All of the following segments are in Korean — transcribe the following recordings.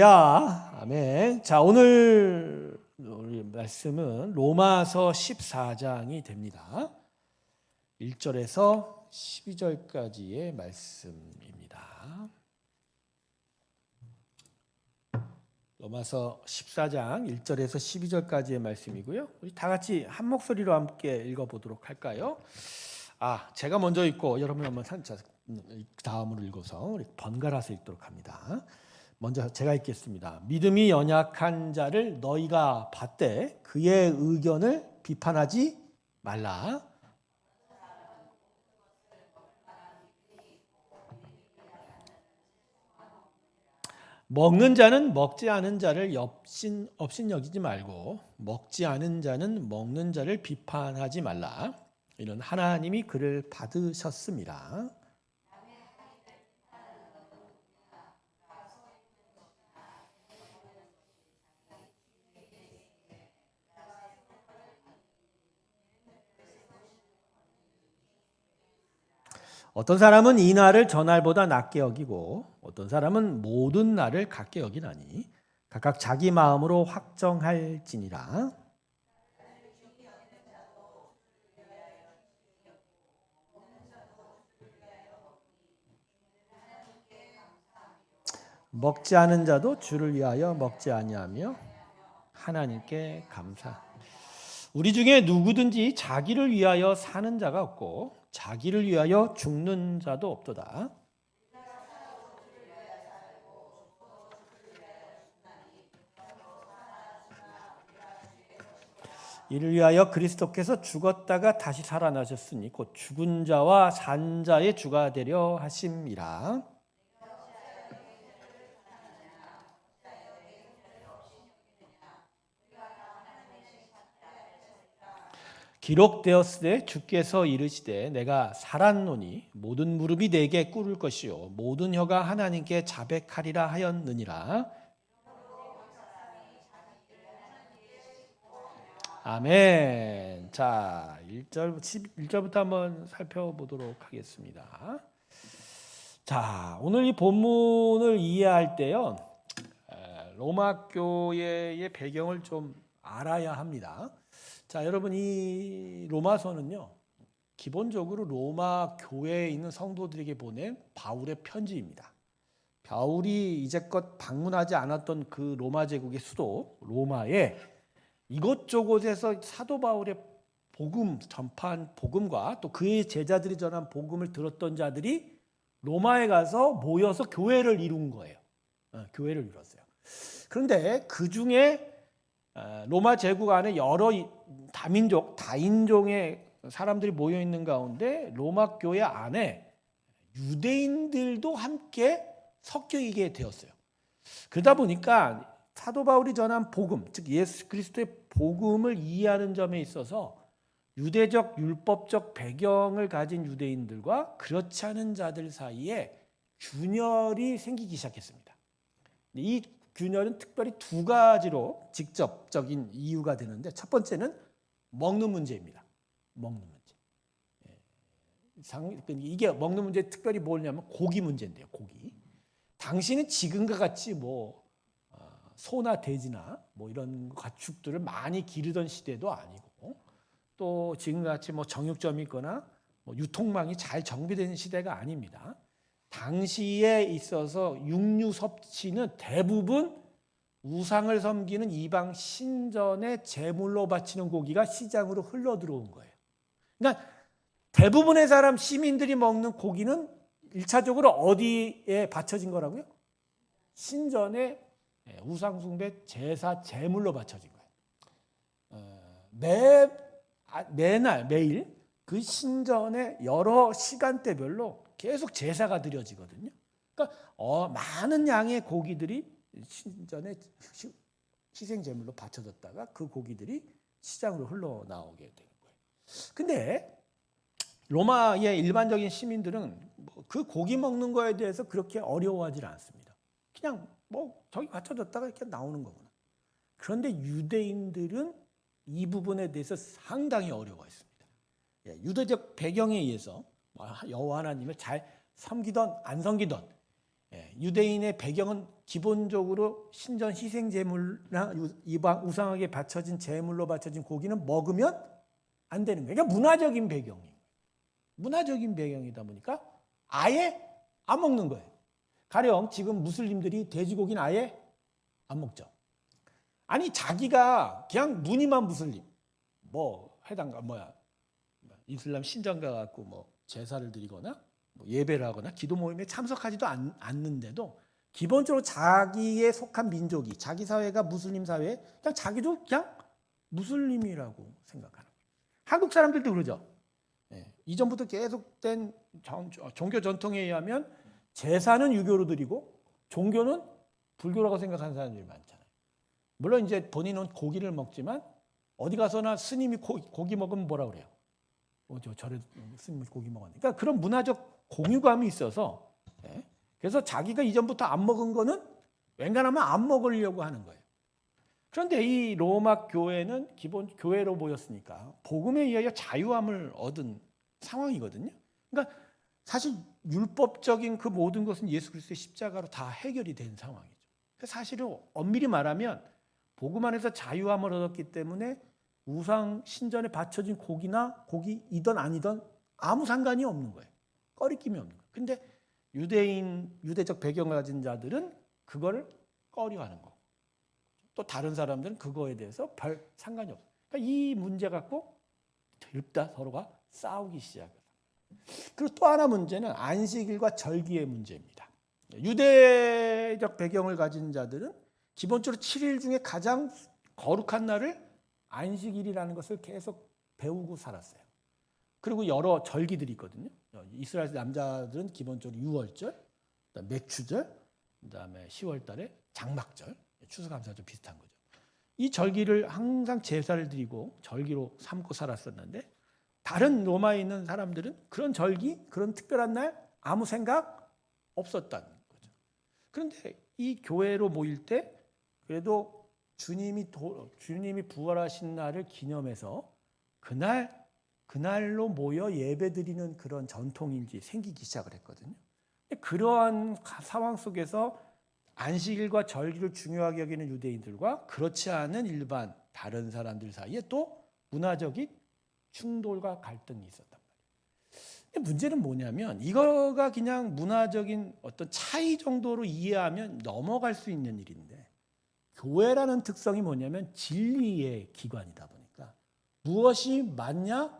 아멘. 자, 오늘 우리 말씀은 로마서 14장이 됩니다. 1절에서 12절까지의 말씀입니다. 로마서 14장 1절에서 12절까지의 말씀이고요. 우리 다 같이 한 목소리로 함께 읽어보도록 할까요? 제가 먼저 읽고 여러분이 한번 다음으로 읽어서 우리 번갈아서 읽도록 합니다. 먼저 제가 읽겠습니다. 믿음이 연약한 자를 너희가 받되 그의 의견을 비판하지 말라. 먹는 자는 먹지 않은 자를 업신 여기지 말고 먹지 않은 자는 먹는 자를 비판하지 말라. 이는 하나님이 그를 받으셨습니다. 어떤 사람은 이 날을 저 날보다 낮게 여기고 어떤 사람은 모든 날을 같게 여기나니 각각 자기 마음으로 확정할지니라. 먹지 않은 자도 주를 위하여 먹지 아니하며 하나님께 감사. 우리 중에 누구든지 자기를 위하여 사는 자가 없고 자기를 위하여 죽는 자도 없도다. 이를 위하여 그리스도께서 죽었다가 다시 살아나셨으니 곧 죽은 자와 산 자의 주가 되려 하심이라. 기록되었으되 주께서 이르시되 내가 살았노니 모든 무릎이 내게 꿇을 것이요 모든 혀가 하나님께 자백하리라 하였느니라. 아멘. 자, 1절부터 한번 살펴보도록 하겠습니다. 자, 오늘 이 본문을 이해할 때요, 로마 교회의 배경을 좀 알아야 합니다. 자, 여러분, 이 로마서는요, 기본적으로 로마 교회에 있는 성도들에게 보낸 바울의 편지입니다. 바울이 이제껏 방문하지 않았던 그 로마 제국의 수도 로마에 이곳저곳에서 사도 바울의 복음 전파한 복음과 또 그의 제자들이 전한 복음을 들었던 자들이 로마에 가서 모여서 교회를 이룬 거예요. 교회를 이뤘어요. 그런데 그 중에 로마 제국 안에 여러 다민족, 다인종의 사람들이 모여 있는 가운데 로마 교회 안에 유대인들도 함께 섞여 있게 되었어요. 그러다 보니까 사도 바울이 전한 복음, 즉 예수 그리스도의 복음을 이해하는 점에 있어서 유대적 율법적 배경을 가진 유대인들과 그렇지 않은 자들 사이에 균열이 생기기 시작했습니다. 이 균열은 특별히 두 가지로 직접적인 이유가 되는데, 첫 번째는 먹는 문제입니다. 먹는 문제. 이게 먹는 문제 특별히 뭐냐면 고기 문제인데요. 고기. 당신은 지금과 같이 소나 돼지나 이런 가축들을 많이 기르던 시대도 아니고, 또 지금같이 정육점이 있거나 유통망이 잘 정비된 시대가 아닙니다. 당시에 있어서 육류 섭취는 대부분 우상을 섬기는 이방 신전의 제물로 바치는 고기가 시장으로 흘러 들어온 거예요. 그러니까 대부분의 시민들이 먹는 고기는 1차적으로 어디에 바쳐진 거라고요? 신전의 우상숭배 제사 제물로 바쳐진 거예요. 매일 그 신전의 여러 시간대별로 계속 제사가 드려지거든요. 그러니까 많은 양의 고기들이 신전에 희생 제물로 바쳐졌다가 그 고기들이 시장으로 흘러나오게 되는 거예요. 근데 로마의 일반적인 시민들은 그 고기 먹는 거에 대해서 그렇게 어려워하지 않습니다. 그냥 저기 바쳐졌다가 이렇게 나오는 거구나. 그런데 유대인들은 이 부분에 대해서 상당히 어려워했습니다. 유대적 배경에 의해서 여호와 하나님을 잘 섬기던 안 섬기던 유대인의 배경은 기본적으로 신전 희생 제물이나 이방 우상에게 바쳐진 제물로 바쳐진 고기는 먹으면 안 되는 거예요. 그러니까 문화적인 배경이에요. 문화적인 배경이다 보니까 아예 안 먹는 거예요. 가령 지금 무슬림들이 돼지고기는 아예 안 먹죠. 아니 자기가 그냥 무늬만 무슬림, 뭐 해당가 뭐야 이슬람 신전가 갖고 뭐 제사를 드리거나 뭐 예배를 하거나 기도 모임에 참석하지도 않는데도 기본적으로 자기에 속한 민족이 자기 사회가 무슬림 사회, 그냥 자기도 그냥 무슬림이라고 생각하는 거예요. 한국 사람들도 그러죠. 이전부터 계속된 종교 전통에 의하면 제사는 유교로 드리고 종교는 불교라고 생각하는 사람들이 많잖아요. 물론 이제 본인은 고기를 먹지만 어디 가서나 스님이 고기 먹으면 뭐라 그래요? 저래 스님이 고기 먹었네. 그러니까 그런 문화적 공유감이 있어서 그래서 자기가 이전부터 안 먹은 거는 웬간하면 안 먹으려고 하는 거예요. 그런데 이 로마 교회는 기본 교회로 보였으니까 복음에 의하여 자유함을 얻은 상황이거든요. 그러니까 사실 율법적인 그 모든 것은 예수 그리스도의 십자가로 다 해결이 된 상황이죠. 사실은 엄밀히 말하면 복음 안에서 자유함을 얻었기 때문에 우상 신전에 바쳐진 고기나 고기이든 아니든 아무 상관이 없는 거예요. 꺼리낌이 없는 거예요. 근데 유대적 배경을 가진 자들은 그걸 꺼려하는 거고 또 다른 사람들은 그거에 대해서 별 상관이 없어요. 그러니까 이 문제 갖고 들다 서로가 싸우기 시작해요. 그리고 또 하나 문제는 안식일과 절기의 문제입니다. 유대적 배경을 가진 자들은 기본적으로 7일 중에 가장 거룩한 날을 안식일이라는 것을 계속 배우고 살았어요. 그리고 여러 절기들이 있거든요. 이스라엘 남자들은 기본적으로 유월절, 맥추절, 그다음에 10월 달에 장막절, 추수감사절 비슷한 거죠. 이 절기를 항상 제사를 드리고 절기로 삼고 살았었는데 다른 로마에 있는 사람들은 그런 절기, 그런 특별한 날 아무 생각 없었다는 거죠. 그런데 이 교회로 모일 때 그래도 주님이 부활하신 날을 기념해서 그날로 모여 예배드리는 그런 전통인지 생기기 시작을 했거든요. 그러한 상황 속에서 안식일과 절기를 중요하게 여기는 유대인들과 그렇지 않은 일반 다른 사람들 사이에 또 문화적인 충돌과 갈등이 있었단 말이에요. 문제는 뭐냐면 이거가 그냥 문화적인 어떤 차이 정도로 이해하면 넘어갈 수 있는 일인데 교회라는 특성이 뭐냐면 진리의 기관이다 보니까 무엇이 맞냐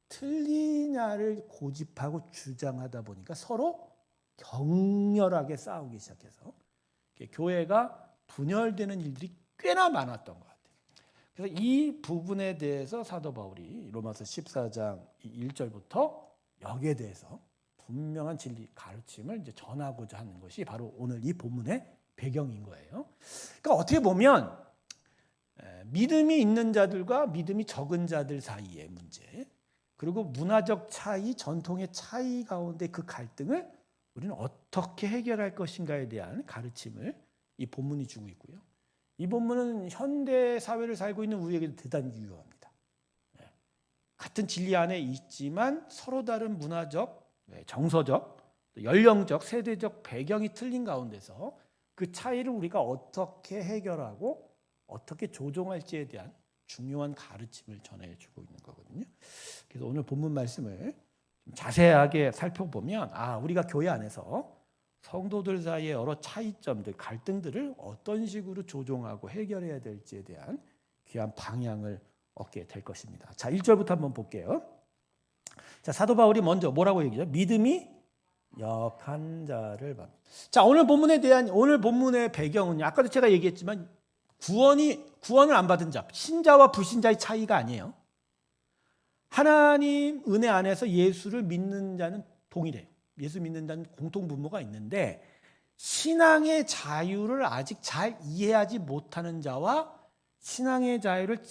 틀리냐를 고집하고 주장하다 보니까 서로 격렬하게 싸우기 시작해서 교회가 분열되는 일들이 꽤나 많았던 것 같아요. 그래서 이 부분에 대해서 사도 바울이 로마서 14장 1절부터 여기에 대해서 분명한 진리 가르침을 이제 전하고자 하는 것이 바로 오늘 이 본문의 배경인 거예요. 그러니까 어떻게 보면 믿음이 있는 자들과 믿음이 적은 자들 사이의 문제, 그리고 문화적 차이, 전통의 차이 가운데 그 갈등을 우리는 어떻게 해결할 것인가에 대한 가르침을 이 본문이 주고 있고요. 이 본문은 현대 사회를 살고 있는 우리에게도 대단히 유효합니다. 같은 진리 안에 있지만 서로 다른 문화적, 정서적, 연령적, 세대적 배경이 틀린 가운데서 그 차이를 우리가 어떻게 해결하고 어떻게 조정할지에 대한 중요한 가르침을 전해주고 있는 거거든요. 그래서 오늘 본문 말씀을 좀 자세하게 살펴보면 우리가 교회 안에서 성도들 사이의 여러 차이점들, 갈등들을 어떤 식으로 조정하고 해결해야 될지에 대한 귀한 방향을 얻게 될 것입니다. 자, 1절부터 한번 볼게요. 자, 사도 바울이 먼저 뭐라고 얘기해요? 믿음이 약한 자를 봐. 자, 오늘 본문의 배경은 아까도 제가 얘기했지만 구원을 안 받은 자, 신자와 불신자의 차이가 아니에요. 하나님 은혜 안에서 예수를 믿는 자는 동일해요. 예수 믿는 자는 공통 분모가 있는데 신앙의 자유를 아직 잘 이해하지 못하는 자와 신앙의 자유를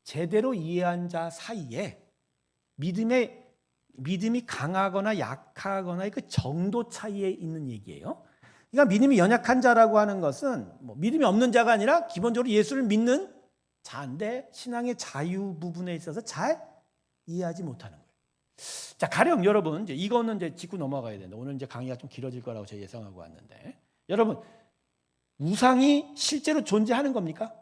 제대로 이해한 자 사이에 믿음이 강하거나 약하거나의 그 정도 차이에 있는 얘기예요. 그러니까 믿음이 연약한 자라고 하는 것은 믿음이 없는 자가 아니라 기본적으로 예수를 믿는 자인데 신앙의 자유 부분에 있어서 잘 이해하지 못하는 거예요. 자, 가령 여러분 이거는 이제 짚고 넘어가야 되는데 오늘 이제 강의가 좀 길어질 거라고 제가 예상하고 왔는데 여러분, 우상이 실제로 존재하는 겁니까?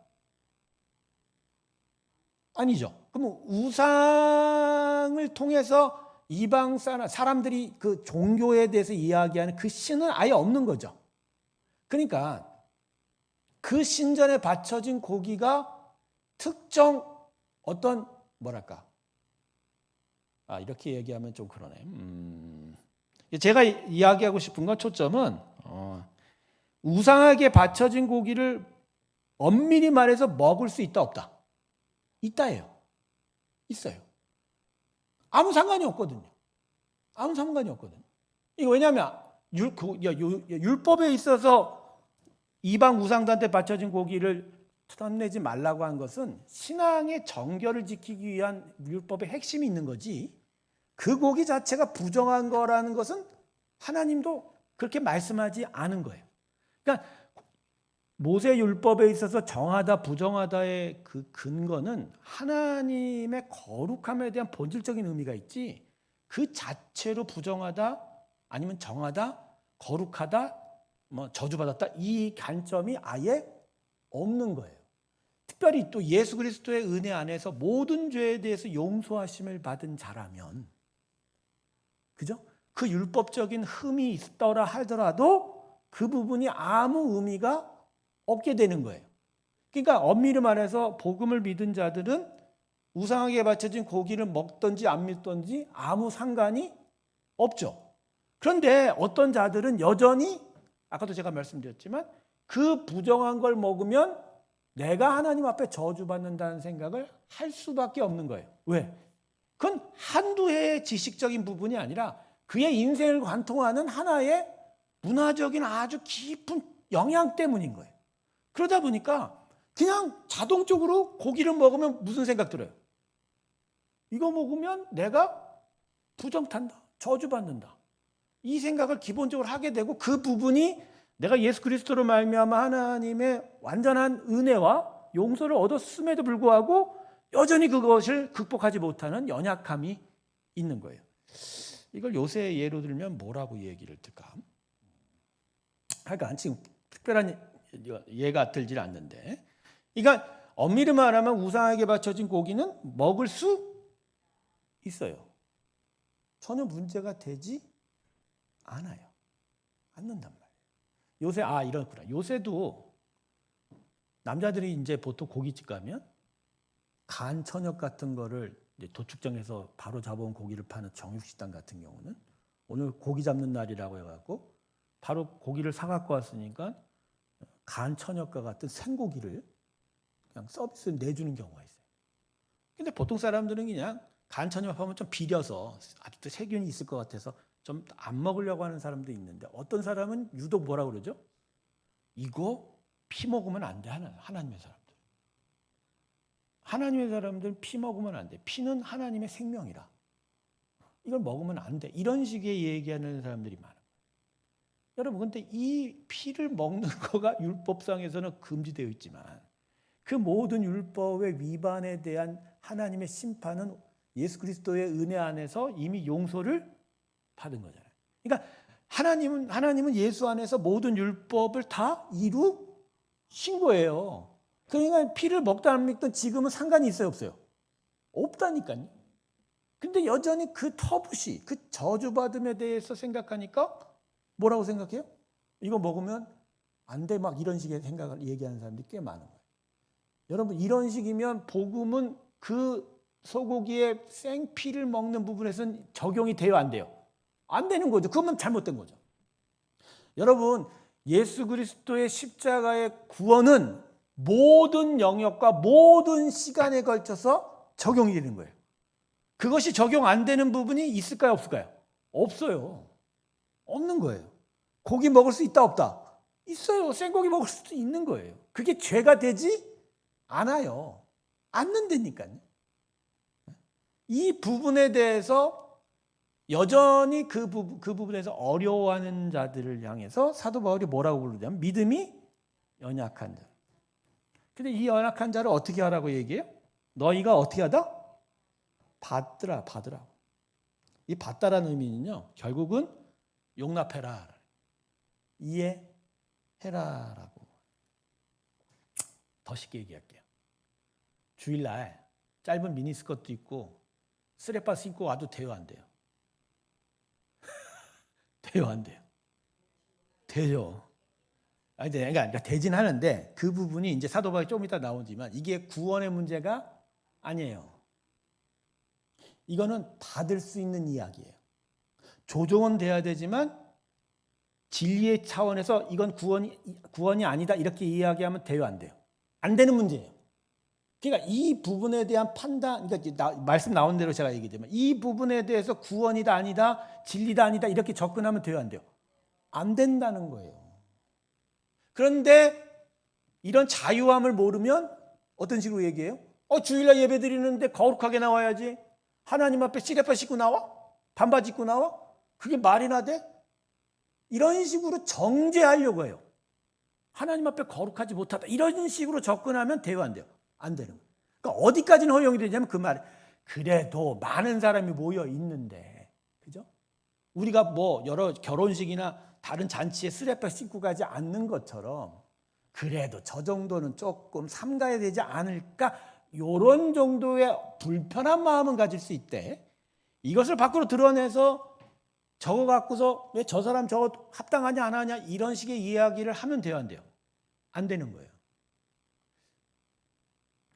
아니죠. 그럼 우상을 통해서 이방 사람들이 그 종교에 대해서 이야기하는 그 신은 아예 없는 거죠. 그러니까 그 신전에 바쳐진 고기가 특정 어떤 뭐랄까, 이렇게 얘기하면 좀 그러네. 제가 이야기하고 싶은 건 초점은 우상에게 바쳐진 고기를 엄밀히 말해서 먹을 수 있다 없다? 있다예요. 있어요. 아무 상관이 없거든요. 아무 상관이 없거든요. 이거 왜냐하면 율법에 있어서 이방 우상들한테 바쳐진 고기를 탐내지 말라고 한 것은 신앙의 정결을 지키기 위한 율법의 핵심이 있는 거지, 그 고기 자체가 부정한 거라는 것은 하나님도 그렇게 말씀하지 않은 거예요. 그러니까 모세 율법에 있어서 정하다 부정하다의 그 근거는 하나님의 거룩함에 대한 본질적인 의미가 있지, 그 자체로 부정하다 아니면 정하다 거룩하다 뭐 저주받았다 이 관점이 아예 없는 거예요. 특별히 또 예수 그리스도의 은혜 안에서 모든 죄에 대해서 용서하심을 받은 자라면, 그죠? 그 율법적인 흠이 있더라 하더라도 그 부분이 아무 의미가 없게 되는 거예요. 그러니까 엄밀히 말해서 복음을 믿은 자들은 우상에게 바쳐진 고기를 먹든지 안 먹든지 아무 상관이 없죠. 그런데 어떤 자들은 여전히 아까도 제가 말씀드렸지만 그 부정한 걸 먹으면 내가 하나님 앞에 저주받는다는 생각을 할 수밖에 없는 거예요. 왜? 그건 한두 해의 지식적인 부분이 아니라 그의 인생을 관통하는 하나의 문화적인 아주 깊은 영향 때문인 거예요. 그러다 보니까 그냥 자동적으로 고기를 먹으면 무슨 생각 들어요? 이거 먹으면 내가 부정탄다, 저주받는다, 이 생각을 기본적으로 하게 되고, 그 부분이 내가 예수 그리스도로 말미암아 하나님의 완전한 은혜와 용서를 얻었음에도 불구하고 여전히 그것을 극복하지 못하는 연약함이 있는 거예요. 이걸 요새 예로 들면 뭐라고 얘기를 들까? 그러니까 지금 특별한 예가 들질 않는데, 그러니까 엄밀히 말하면 우상에게 바쳐진 고기는 먹을 수 있어요. 전혀 문제가 되지 않아요. 않는단 말이에요. 요새 이렇구나. 요새도 남자들이 이제 보통 고깃집 가면 간 천엽 같은 거를 이제 도축장에서 바로 잡아온 고기를 파는 정육식당 같은 경우는 오늘 고기 잡는 날이라고 해갖고 바로 고기를 사갖고 왔으니까 간 천엽과 같은 생고기를 그냥 서비스로 내주는 경우가 있어요. 근데 보통 사람들은 그냥 간 천엽 하면 좀 비려서 아직도 세균이 있을 것 같아서 좀 안 먹으려고 하는 사람도 있는데, 어떤 사람은 유독 뭐라 그러죠? 이거 피 먹으면 안 돼. 하나님의 사람들. 하나님의 사람들은 피 먹으면 안 돼. 피는 하나님의 생명이라. 이걸 먹으면 안 돼. 이런 식의 얘기하는 사람들이 많아요. 여러분, 근데 이 피를 먹는 거가 율법상에서는 금지되어 있지만 그 모든 율법의 위반에 대한 하나님의 심판은 예수 그리스도의 은혜 안에서 이미 용서를 받은 거잖아요. 그러니까 하나님은 예수 안에서 모든 율법을 다 이루신 거예요. 그러니까 피를 먹든 안 먹든 지금은 상관이 있어요, 없어요? 없다니까요. 근데 여전히 그 터부시, 그 저주받음에 대해서 생각하니까 뭐라고 생각해요? 이거 먹으면 안 돼, 막 이런 식의 생각을 얘기하는 사람들이 꽤 많은 거예요. 여러분, 이런 식이면 복음은 그 소고기의 생피를 먹는 부분에서는 적용이 돼요, 안 돼요? 안 되는 거죠. 그러면 잘못된 거죠. 여러분, 예수 그리스도의 십자가의 구원은 모든 영역과 모든 시간에 걸쳐서 적용이 되는 거예요. 그것이 적용 안 되는 부분이 있을까요, 없을까요? 없어요. 없는 거예요. 고기 먹을 수 있다, 없다? 있어요. 생고기 먹을 수도 있는 거예요. 그게 죄가 되지 않아요. 않는다니까요. 이 부분에 대해서 여전히 그 부분에서 어려워하는 자들을 향해서 사도 바울이 뭐라고 부르냐면 믿음이 연약한 자. 근데 이 연약한 자를 어떻게 하라고 얘기해요? 너희가 어떻게 하다? 받더라. 이 받다라는 의미는요, 결국은 용납해라, 이해, 해라라고. 더 쉽게 얘기할게요. 주일날 짧은 미니스커트 입고 쓰레빠 신고 와도 돼요, 안 돼요? 돼요, 안 돼요? 돼요. 아니, 그러니까 되진 하는데 그 부분이 이제 사도 바울이 조금 이따 나오지만 이게 구원의 문제가 아니에요. 이거는 받을 수 있는 이야기예요. 조정은 돼야 되지만 진리의 차원에서 이건 구원이 아니다 이렇게 이야기하면 돼요, 안 돼요? 안 되는 문제예요. 그러니까 이 부분에 대한 판단, 그러니까 말씀 나온 대로 제가 얘기하지만 이 부분에 대해서 구원이다 아니다, 진리다 아니다 이렇게 접근하면 돼요, 안 돼요? 안 된다는 거예요. 그런데 이런 자유함을 모르면 어떤 식으로 얘기해요? 주일날 예배 드리는데 거룩하게 나와야지. 하나님 앞에 시레빠 신고 나와? 반바지 입고 나와? 그게 말이나 돼? 이런 식으로 정죄하려고 해요. 하나님 앞에 거룩하지 못하다. 이런 식으로 접근하면 돼요, 안 돼요? 안 되는 거예요. 그러니까 어디까지는 허용이 되냐면 그 말에 그래도 많은 사람이 모여 있는데, 그죠? 우리가 뭐 여러 결혼식이나 다른 잔치에 쓰레빠 신고 가지 않는 것처럼 그래도 저 정도는 조금 삼가야 되지 않을까? 이런 정도의 불편한 마음은 가질 수 있대. 이것을 밖으로 드러내서 저거 갖고서 왜 저 사람 저거 합당하냐 안 하냐 이런 식의 이야기를 하면 돼요, 안 돼요? 안 되는 거예요.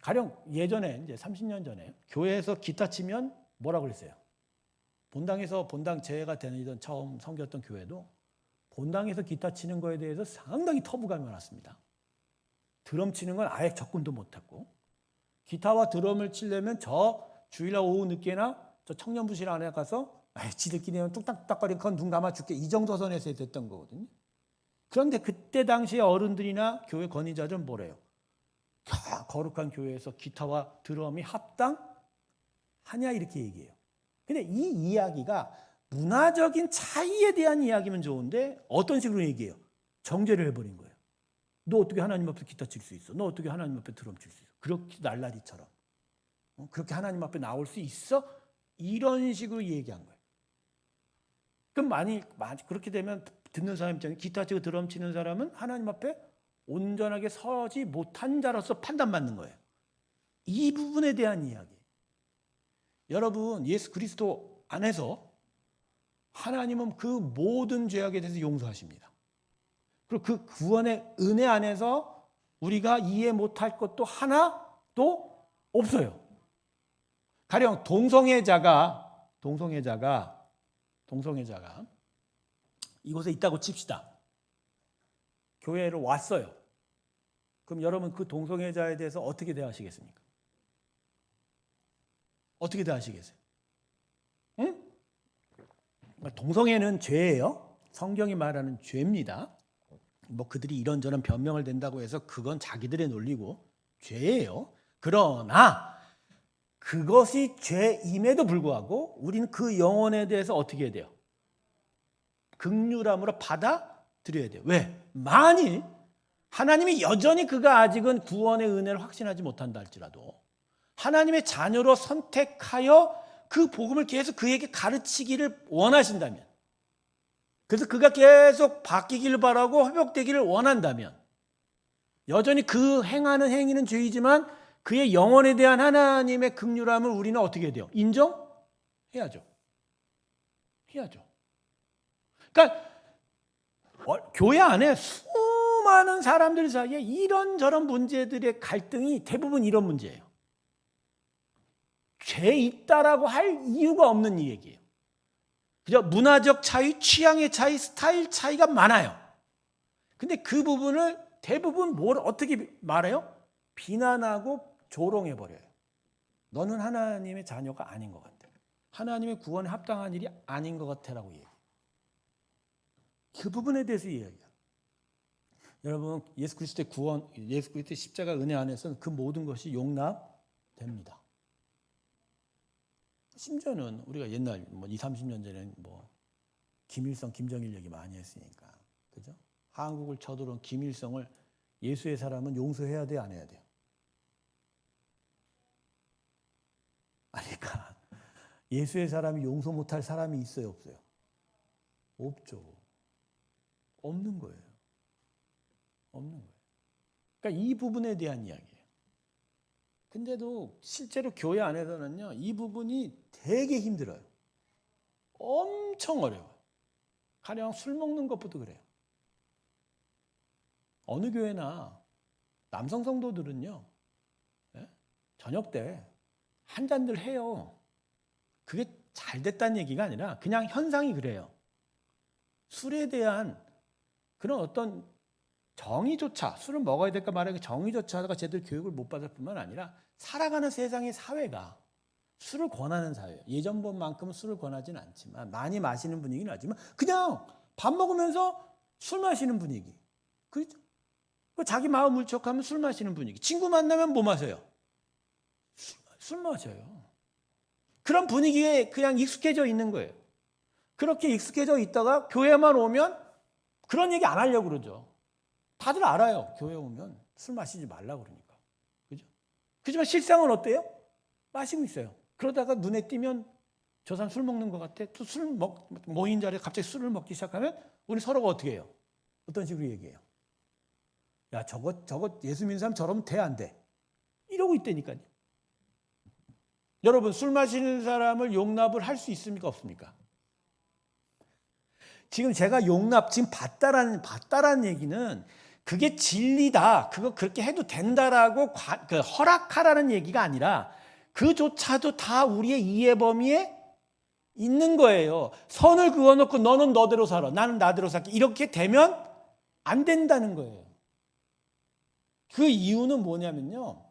가령 예전에 이제 30년 전에 교회에서 기타 치면 뭐라고 그랬어요? 본당에서 제가 다니던 처음 섬겼던 교회도 본당에서 기타 치는 거에 대해서 상당히 터부감이 많았습니다. 드럼 치는 건 아예 접근도 못했고 기타와 드럼을 치려면 저 주일날 오후 늦게나 저 청년부실 안에 가서 지들끼리 뚝딱뚝딱거리는 건 눈 감아줄게 이 정도 선에서 됐던 거거든요. 그런데 그때 당시에 어른들이나 교회 권위자들은 뭐래요? 거룩한 교회에서 기타와 드럼이 합당하냐 이렇게 얘기해요. 근데 이 이야기가 문화적인 차이에 대한 이야기면 좋은데 어떤 식으로 얘기해요? 정죄를 해버린 거예요. 너 어떻게 하나님 앞에 기타 칠 수 있어? 너 어떻게 하나님 앞에 드럼 칠 수 있어? 그렇게 날라리처럼 그렇게 하나님 앞에 나올 수 있어? 이런 식으로 얘기한 거예요. 그럼 많이 그렇게 되면 듣는 사람 입장에 기타 치고 드럼 치는 사람은 하나님 앞에 온전하게 서지 못한 자로서 판단받는 거예요. 이 부분에 대한 이야기. 여러분 예수 그리스도 안에서 하나님은 그 모든 죄악에 대해서 용서하십니다. 그리고 그 구원의 은혜 안에서 우리가 이해 못할 것도 하나도 없어요. 가령 동성애자가 이곳에 있다고 칩시다. 교회를 왔어요. 그럼 여러분 그 동성애자에 대해서 어떻게 대하시겠습니까? 어떻게 대하시겠어요? 응? 동성애는 죄예요. 성경이 말하는 죄입니다. 뭐 그들이 이런저런 변명을 댄다고 해서 그건 자기들의 논리고 죄예요. 그러나 그것이 죄임에도 불구하고 우리는 그 영혼에 대해서 어떻게 해야 돼요? 긍휼함으로 받아들여야 돼요. 왜? 만일 하나님이 여전히 그가 아직은 구원의 은혜를 확신하지 못한다 할지라도 하나님의 자녀로 선택하여 그 복음을 계속 그에게 가르치기를 원하신다면, 그래서 그가 계속 바뀌기를 바라고 회복되기를 원한다면, 여전히 그 행하는 행위는 죄이지만 그의 영혼에 대한 하나님의 긍휼함을 우리는 어떻게 해야 돼요? 인정해야죠. 그러니까 교회 안에 수많은 사람들 사이에 이런저런 문제들의 갈등이 대부분 이런 문제예요. 죄 있다라고 할 이유가 없는 이 얘기예요. 그죠? 문화적 차이, 취향의 차이, 스타일 차이가 많아요. 근데 그 부분을 대부분 어떻게 말해요? 비난하고 조롱해버려요. 너는 하나님의 자녀가 아닌 것 같아. 하나님의 구원에 합당한 일이 아닌 것 같아라고 얘기해요. 그 부분에 대해서 이야기해요. 여러분 예수 그리스도의 구원, 예수 그리스도의 십자가 은혜 안에서는 그 모든 것이 용납됩니다. 심지어는 우리가 옛날 20, 30년 전에 김일성, 김정일 얘기 많이 했으니까, 그죠? 한국을 쳐들어온 김일성을 예수의 사람은 용서해야 돼, 안 해야 돼요? 그러니까 예수의 사람이 용서 못할 사람이 있어요, 없어요? 없죠. 없는 거예요. 없는 거예요. 그러니까 이 부분에 대한 이야기예요. 근데도 실제로 교회 안에서는요, 이 부분이 되게 힘들어요. 엄청 어려워요. 가령 술 먹는 것부터 그래요. 어느 교회나 남성 성도들은요, 저녁 때 한 잔들 해요. 그게 잘 됐다는 얘기가 아니라 그냥 현상이 그래요. 술에 대한 그런 어떤 정의조차, 술을 먹어야 될까 말아야 정의조차가 제대로 교육을 못 받을 뿐만 아니라 살아가는 세상의 사회가 술을 권하는 사회예요. 예전만큼은 술을 권하지는 않지만, 많이 마시는 분위기는 하지만 그냥 밥 먹으면서 술 마시는 분위기. 그렇죠? 자기 마음 울적하면 술 마시는 분위기. 친구 만나면 뭐 마셔요? 술 마셔요. 그런 분위기에 그냥 익숙해져 있는 거예요. 그렇게 익숙해져 있다가 교회만 오면 그런 얘기 안 하려고 그러죠. 다들 알아요. 교회 오면 술 마시지 말라고 그러니까. 그죠? 그렇지만 실상은 어때요? 마시고 있어요. 그러다가 눈에 띄면 저 사람 술 먹는 것 같아. 또 모인 자리에 갑자기 술을 먹기 시작하면 우리 서로가 어떻게 해요? 어떤 식으로 얘기해요? 야, 저거 예수 믿는 사람 저러면 돼, 안 돼? 이러고 있다니까요. 여러분, 술 마시는 사람을 용납을 할 수 있습니까? 없습니까? 지금 제가 지금 봤다라는 얘기는 그게 진리다, 그거 그렇게 해도 된다라고 허락하라는 얘기가 아니라 그조차도 다 우리의 이해 범위에 있는 거예요. 선을 그어놓고 너는 너대로 살아, 나는 나대로 살게, 이렇게 되면 안 된다는 거예요. 그 이유는 뭐냐면요,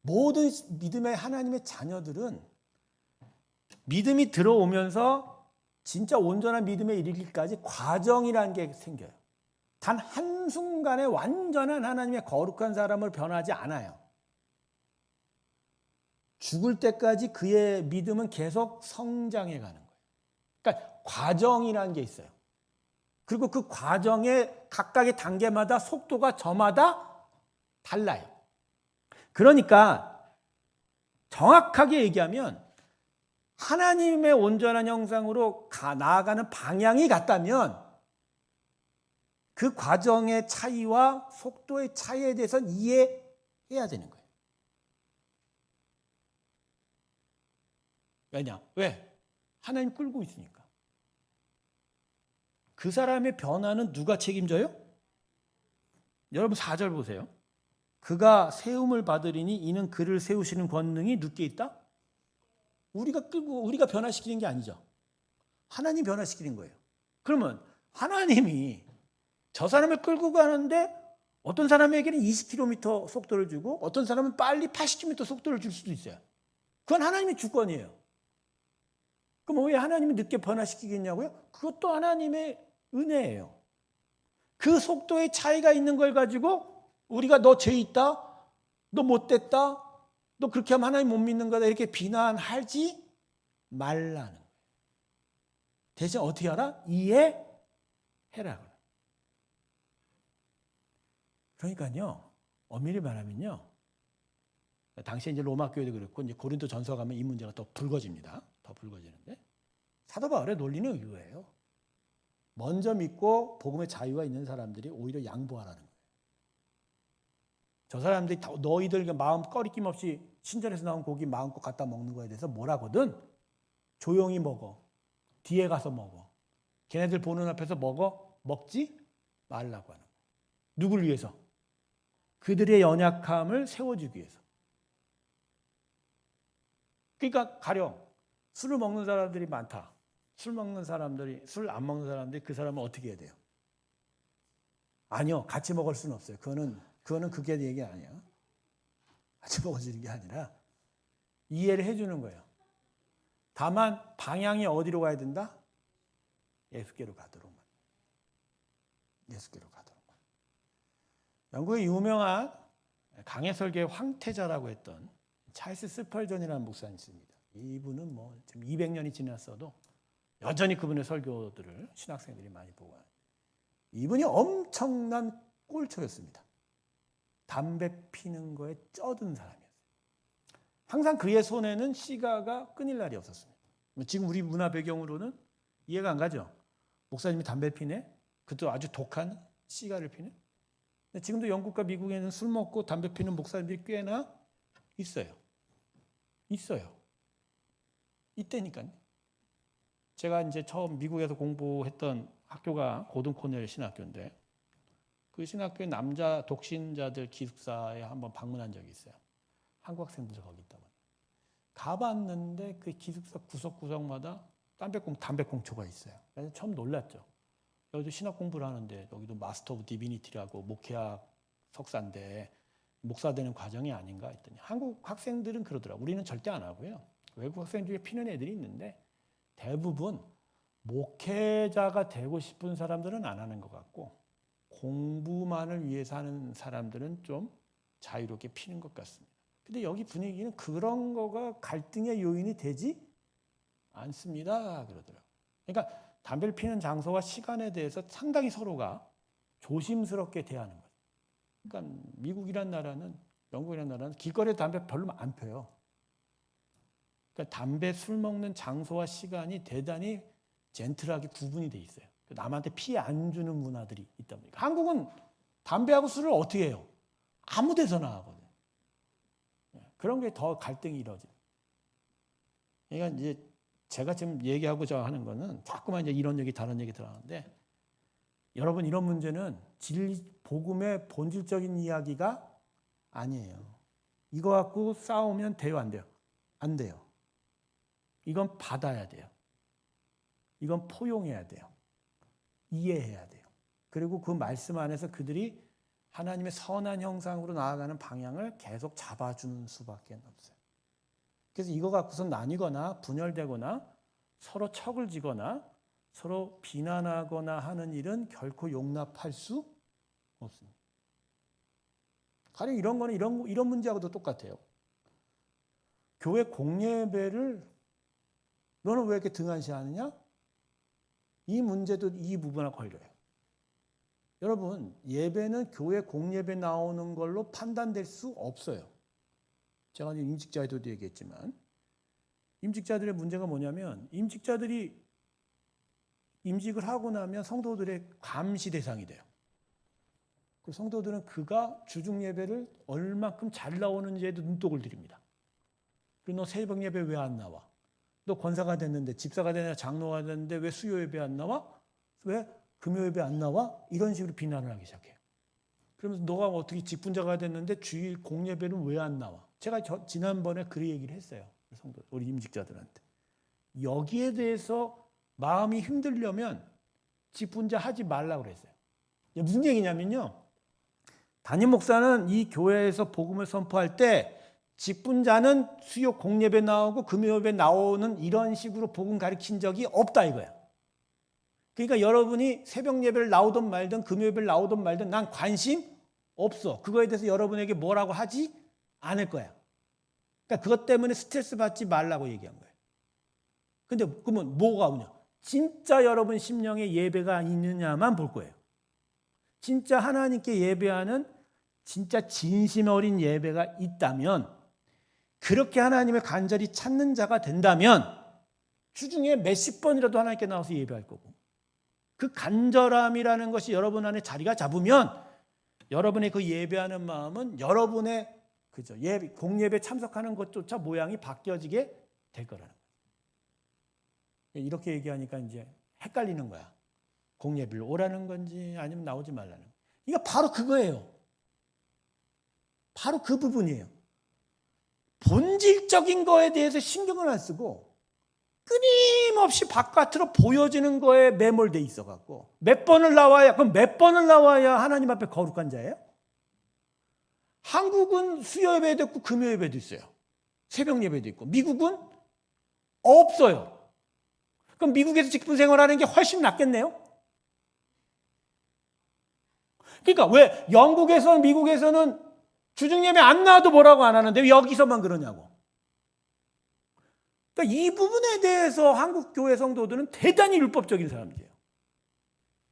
모든 믿음의 하나님의 자녀들은 믿음이 들어오면서 진짜 온전한 믿음에 이르기까지 과정이라는 게 생겨요. 단 한순간에 완전한 하나님의 거룩한 사람을 변하지 않아요. 죽을 때까지 그의 믿음은 계속 성장해 가는 거예요. 그러니까 과정이라는 게 있어요. 그리고 그 과정의 각각의 단계마다 속도가 저마다 달라요. 그러니까 정확하게 얘기하면 하나님의 온전한 형상으로 나아가는 방향이 같다면 그 과정의 차이와 속도의 차이에 대해서는 이해해야 되는 거예요. 왜냐? 왜? 하나님 끌고 있으니까. 그 사람의 변화는 누가 책임져요? 여러분 4절 보세요. 그가 세움을 받으리니 이는 그를 세우시는 권능이 누게 있다? 우리가 변화시키는 게 아니죠. 하나님 변화시키는 거예요. 그러면 하나님이 저 사람을 끌고 가는데 어떤 사람에게는 20km 속도를 주고 어떤 사람은 빨리 80km 속도를 줄 수도 있어요. 그건 하나님의 주권이에요. 그럼 왜 하나님이 늦게 변화시키겠냐고요? 그것도 하나님의 은혜예요. 그 속도의 차이가 있는 걸 가지고 우리가 너 죄 있다, 너 못됐다, 너 그렇게 하면 하나님 못 믿는 거다 이렇게 비난하지 말라는 거예요. 대신 어떻게 하라? 이해해라. 그러니까요, 엄밀히 말하면요, 당시에 이제 로마 교회도 그렇고 이제 고린도 전서 가면 이 문제가 더 불거집니다. 더 불거지는데 사도 바울의 논리는 이거예요. 먼저 믿고 복음의 자유가 있는 사람들이 오히려 양보하라는 거예요. 저 사람들이 너희들 마음 꺼리낌 없이 신전에서 나온 고기 마음껏 갖다 먹는 거에 대해서 뭐라거든? 조용히 먹어. 뒤에 가서 먹어. 걔네들 보는 앞에서 먹지 말라고 하는 거예요. 누굴 위해서? 그들의 연약함을 세워주기 위해서. 그러니까 가령 술을 먹는 사람들이 많다. 술 안 먹는 사람들이 그 사람을 어떻게 해야 돼요? 아니요, 같이 먹을 수는 없어요. 그거는 그게 얘기 아니야. 같이 먹어주는 게 아니라 이해를 해주는 거예요. 다만 방향이 어디로 가야 된다? 예수께로 가도록. 예수께로 가도록. 영국의 유명한 강해 설교의 황태자라고 했던 찰스 스펄전이라는 목사님이 있습니다. 이분은 뭐 지금 200년이 지났어도 여전히 그분의 설교들을 신학생들이 많이 보고 합니다. 이분이 엄청난 꼴초였습니다. 담배 피는 거에 쩌든 사람이었어요. 항상 그의 손에는 시가가 끊일 날이 없었습니다. 지금 우리 문화 배경으로는 이해가 안 가죠. 목사님이 담배 피네? 그것도 아주 독한 시가를 피는. 근데 지금도 영국과 미국에는 술 먹고 담배 피는 목사님들이 꽤나 있어요. 이때니까요. 제가 이제 처음 미국에서 공부했던 학교가 고든 코넬 신학교인데 그 신학교의 남자 독신자들 기숙사에 한번 방문한 적이 있어요. 한국 학생들이 거기 있다고. 가봤는데 그 기숙사 구석구석마다 담배꽁초가 있어요. 그래서 처음 놀랐죠. 여기도 신학 공부를 하는데 여기도 마스터 오브 디비니티라고 목회학 석사인데 목사 되는 과정이 아닌가 했더니 한국 학생들은 그러더라고요. 우리는 절대 안 하고요. 외국 학생 중에 피는 애들이 있는데 대부분 목회자가 되고 싶은 사람들은 안 하는 것 같고 공부만을 위해서 하는 사람들은 좀 자유롭게 피는 것 같습니다. 근데 여기 분위기는 그런 거가 갈등의 요인이 되지 않습니다. 그러더라고요. 그러니까 담배를 피는 장소와 시간에 대해서 상당히 서로가 조심스럽게 대하는 거예요. 그러니까 미국이란 나라는, 영국이란 나라는 길거리에 담배 별로 안 펴요. 그러니까 담배, 술 먹는 장소와 시간이 대단히 젠틀하게 구분이 돼 있어요. 남한테 피해 안 주는 문화들이 있다 보니까. 한국은 담배하고 술을 어떻게 해요? 아무 데서나 하거든요. 그런 게 더 갈등이 이루어져요. 그러니까 이제 제가 지금 얘기하고자 하는 거는 자꾸만 이제 이런 얘기 다른 얘기 들어가는데 여러분 이런 문제는 복음의 본질적인 이야기가 아니에요. 이거 갖고 싸우면 돼요, 안 돼요? 안 돼요. 이건 받아야 돼요. 이건 포용해야 돼요. 이해해야 돼요. 그리고 그 말씀 안에서 그들이 하나님의 선한 형상으로 나아가는 방향을 계속 잡아주는 수밖에 없어요. 그래서 이거 갖고서 나뉘거나 분열되거나 서로 척을 지거나 서로 비난하거나 하는 일은 결코 용납할 수 없습니다. 가령 이런 거는 이런 문제하고도 똑같아요. 교회 공예배를 너는 왜 이렇게 등한시하느냐? 이 문제도 이 부분과 걸려요. 여러분, 예배는 교회 공예배 나오는 걸로 판단될 수 없어요. 제가 임직자에도 얘기했지만 임직자들의 문제가 뭐냐면 임직자들이 임직을 하고 나면 성도들의 감시 대상이 돼요. 그 성도들은 그가 주중 예배를 얼마큼 잘 나오는지에도 눈독을 들입니다. 그리고 너 새벽 예배 왜 안 나와? 너 권사가 됐는데 집사가 되냐 장로가 됐는데 왜 수요 예배 안 나와? 왜 금요 예배 안 나와? 이런 식으로 비난을 하기 시작해요. 그러면서 너가 어떻게 직분자가 됐는데 주일 공예배는 왜 안 나와? 제가 지난번에 그 얘기를 했어요. 성도 우리 임직자들한테. 여기에 대해서 마음이 흔들려면 직분자 하지 말라고 그랬어요. 무슨 얘기냐면요. 담임 목사는 이 교회에서 복음을 선포할 때 직분자는 수요 공예배 나오고 금요예배 나오는 이런 식으로 복음 가르친 적이 없다 이거야. 그러니까 여러분이 새벽 예배를 나오든 말든 금요예배를 나오든 말든 난 관심 없어. 그거에 대해서 여러분에게 뭐라고 하지 않을 거야. 그러니까 그것 때문에 스트레스 받지 말라고 얘기한 거예요. 근데 그러면 뭐가 오냐? 진짜 여러분 심령에 예배가 있느냐만 볼 거예요. 진짜 하나님께 예배하는 진짜 진심 어린 예배가 있다면 그렇게 하나님을 간절히 찾는 자가 된다면 주중에 몇십 번이라도 하나님께 나와서 예배할 거고 그 간절함이라는 것이 여러분 안에 자리가 잡으면 여러분의 그 예배하는 마음은 여러분의 그죠 공예배 참석하는 것조차 모양이 바뀌어지게 될 거라는 거예요. 이렇게 얘기하니까 이제 헷갈리는 거야. 공예배를 오라는 건지 아니면 나오지 말라는 거예요. 이거 바로 그거예요. 바로 그 부분이에요. 본질적인 거에 대해서 신경을 안 쓰고 끊임없이 바깥으로 보여지는 거에 매몰돼 있어갖고 몇 번을 나와야 하나님 앞에 거룩한 자예요? 한국은 수요 예배도 있고 금요 예배도 있어요. 새벽 예배도 있고 미국은 없어요. 그럼 미국에서 직분 생활하는 게 훨씬 낫겠네요? 그러니까 왜 영국에서 미국에서는 주중 예배 안 나와도 뭐라고 안 하는데 왜 여기서만 그러냐고. 그러니까 이 부분에 대해서 한국 교회 성도들은 대단히 율법적인 사람들이에요.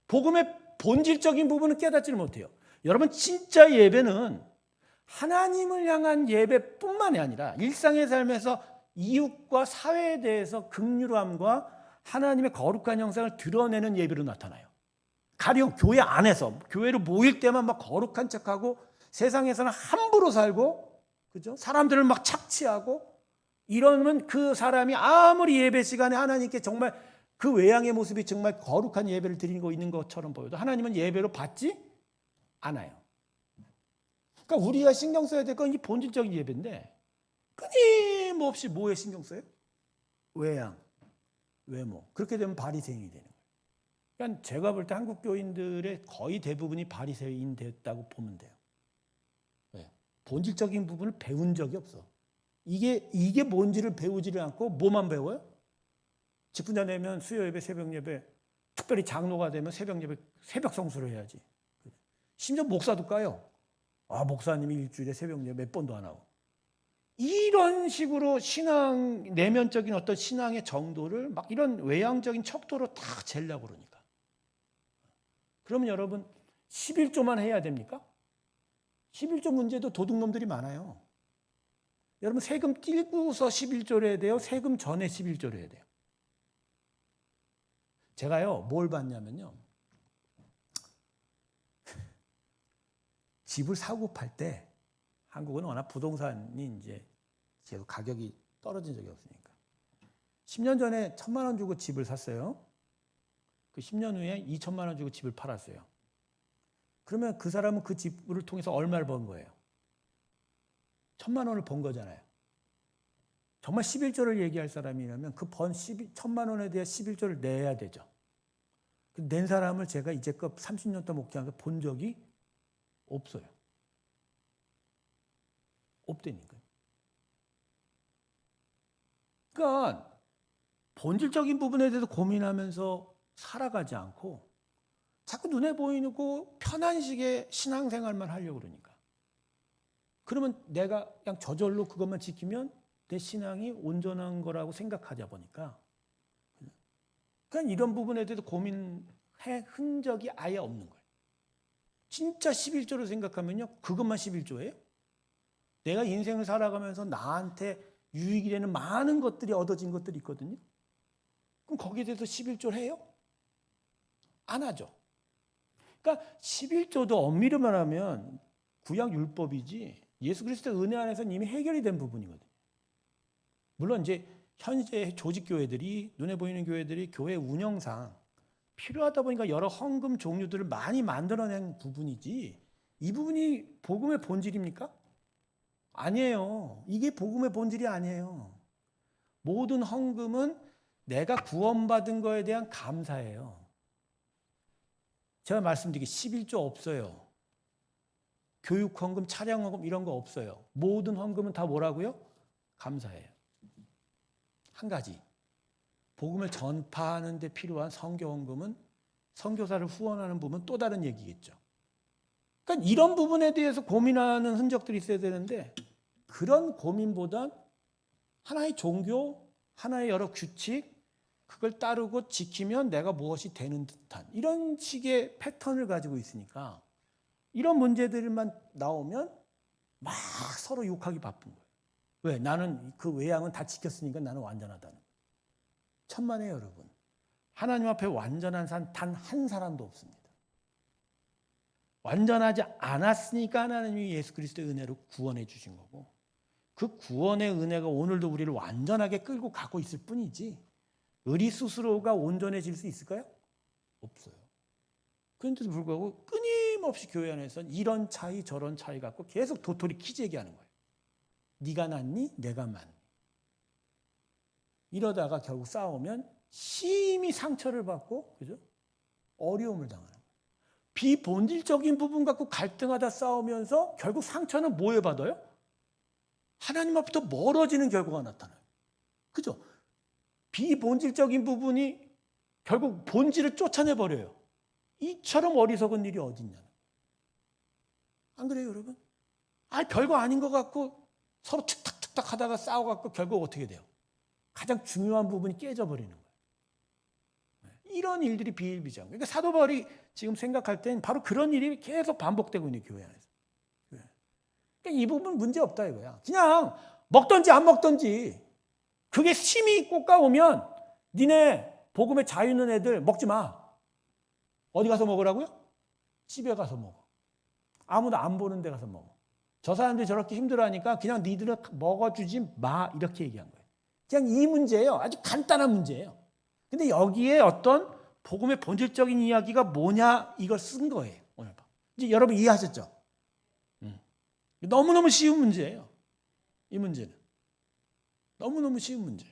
복음의 본질적인 부분은 깨닫지를 못해요. 여러분 진짜 예배는 하나님을 향한 예배뿐만이 아니라 일상의 삶에서 이웃과 사회에 대해서 긍휼함과 하나님의 거룩한 형상을 드러내는 예배로 나타나요. 가령 교회 안에서 교회로 모일 때만 막 거룩한 척하고 세상에서는 함부로 살고, 그죠? 사람들을 막 착취하고 이러면 그 사람이 아무리 예배 시간에 하나님께 정말 그 외양의 모습이 정말 거룩한 예배를 드리고 있는 것처럼 보여도 하나님은 예배로 받지 않아요. 그러니까 우리가 신경 써야 될 건 이 본질적인 예배인데 끊임없이 뭐에 신경 써요? 외양, 외모. 그렇게 되면 바리새인이 되는 거예요. 그러니까 제가 볼 때 한국 교인들의 거의 대부분이 바리새인 됐다고 보면 돼요. 왜? 본질적인 부분을 배운 적이 없어. 이게 뭔지를 배우지를 않고 뭐만 배워요? 직분자 내면 수요 예배, 새벽 예배, 특별히 장로가 되면 새벽 예배, 새벽 성수를 해야지. 심지어 목사도 까요. 목사님이 일주일에 새벽 예배 몇 번도 안 하고. 이런 식으로 신앙, 내면적인 어떤 신앙의 정도를 막 이런 외향적인 척도로 다 재려고 그러니까. 그러면 여러분 11조만 해야 됩니까? 11조 문제도 도둑놈들이 많아요. 여러분 세금 띄고서 11조를 해야 돼요? 세금 전에 11조를 해야 돼요? 제가요 뭘 봤냐면요. 집을 사고 팔 때 한국은 워낙 부동산이 이제 계속 가격이 떨어진 적이 없으니까 10년 전에 1,000만 원 주고 집을 샀어요. 그 10년 후에 2,000만 원 주고 집을 팔았어요. 그러면 그 사람은 그 집을 통해서 얼마를 번 거예요? 1,000만 원을 번 거잖아요. 정말 11조를 얘기할 사람이라면 그 번 1,000만 원에 대해 11조를 내야 되죠. 낸 사람을 제가 이제껏 30년 동안 목회하면서 본 적이 없어요. 없다니까요. 그러니까 본질적인 부분에 대해서 고민하면서 살아가지 않고 자꾸 눈에 보이는 편한 식의 신앙생활만 하려고 그러니까. 그러면 내가 그냥 저절로 그것만 지키면 내 신앙이 온전한 거라고 생각하자 보니까 그냥 이런 부분에 대해서 고민해 흔적이 아예 없는 거예요. 진짜 11조로 생각하면요. 그것만 11조예요. 내가 인생을 살아가면서 나한테 유익이 되는 많은 것들이 얻어진 것들이 있거든요. 그럼 거기에 대해서 11조를 해요? 안 하죠. 그러니까 11조도 엄밀히 말하면 구약 율법이지 예수 그리스도의 은혜 안에서는 이미 해결이 된 부분이거든요. 물론 이제 현재 조직교회들이 눈에 보이는 교회들이 교회 운영상 필요하다 보니까 여러 헌금 종류들을 많이 만들어낸 부분이지 이 부분이 복음의 본질입니까? 아니에요. 이게 복음의 본질이 아니에요. 모든 헌금은 내가 구원받은 거에 대한 감사예요. 제가 말씀드리기 11조 없어요. 교육 헌금, 차량 헌금 이런 거 없어요. 모든 헌금은 다 뭐라고요? 감사예요. 한 가지. 복음을 전파하는 데 필요한 선교 헌금은 선교사를 후원하는 부분은 또 다른 얘기겠죠. 그러니까 이런 부분에 대해서 고민하는 흔적들이 있어야 되는데 그런 고민보단 하나의 종교, 하나의 여러 규칙 그걸 따르고 지키면 내가 무엇이 되는 듯한 이런 식의 패턴을 가지고 있으니까 이런 문제들만 나오면 막 서로 욕하기 바쁜 거예요. 왜? 나는 그 외양은 다 지켰으니까 나는 완전하다는 거예요. 천만에요, 여러분. 하나님 앞에 완전한 산 단 한 사람도 없습니다. 완전하지 않았으니까 하나님이 예수 그리스도의 은혜로 구원해 주신 거고 그 구원의 은혜가 오늘도 우리를 완전하게 끌고 가고 있을 뿐이지 우리 스스로가 온전해질 수 있을까요? 없어요. 그런데도 불구하고 끊임없이 교회 안에서는 이런 차이 저런 차이 갖고 계속 도토리 키재기하는 거예요. 네가 낫니? 내가 맞니? 이러다가 결국 싸우면 심히 상처를 받고 그죠? 어려움을 당하는 거예요. 비본질적인 부분 갖고 갈등하다 싸우면서 결국 상처는 뭐에 받아요? 하나님 앞부터 멀어지는 결과가 나타나요. 그죠? 비본질적인 부분이 결국 본질을 쫓아내버려요. 이처럼 어리석은 일이 어딨냐. 안 그래요, 여러분? 별거 아닌 것 같고 서로 툭탁툭탁 하다가 싸워갖고 결국 어떻게 돼요? 가장 중요한 부분이 깨져버리는 거예요. 이런 일들이 비일비재한 거예요. 그러니까 사도 바울이 지금 생각할 땐 바로 그런 일이 계속 반복되고 있는 교회 안에서. 그러니까 이 부분 문제 없다 이거야. 그냥 먹든지 안 먹든지 그게 심히 꽂아오면 니네 복음에 자유 있는 애들 먹지 마. 어디 가서 먹으라고요? 집에 가서 먹어. 아무도 안 보는 데 가서 먹어. 저 사람들이 저렇게 힘들어하니까 그냥 니들은 먹어주지 마 이렇게 얘기한 거예요. 그냥 이 문제예요. 아주 간단한 문제예요. 근데 여기에 어떤 복음의 본질적인 이야기가 뭐냐 이걸 쓴 거예요. 오늘 밤. 이제 여러분 이해하셨죠? 너무너무 쉬운 문제예요. 이 문제는. 너무너무 쉬운 문제.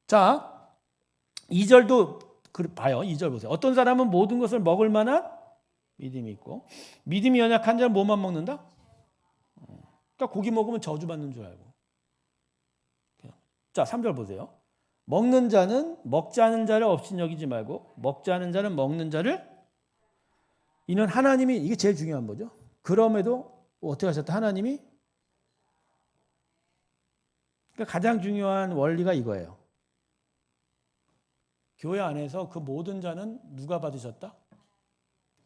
자, 2절도 봐요. 2절 보세요. 어떤 사람은 모든 것을 먹을 만한 믿음이 있고 믿음이 연약한 자는 뭐만 먹는다? 그러니까 고기 먹으면 저주받는 줄 알고. 자, 3절 보세요. 먹는 자는 먹지 않은 자를 없인 여기지 말고 먹지 않은 자는 먹는 자를 이는 하나님이 이게 제일 중요한 거죠. 그럼에도 어떻게 하셨다? 하나님이 그러니까 가장 중요한 원리가 이거예요. 교회 안에서 그 모든 자는 누가 받으셨다?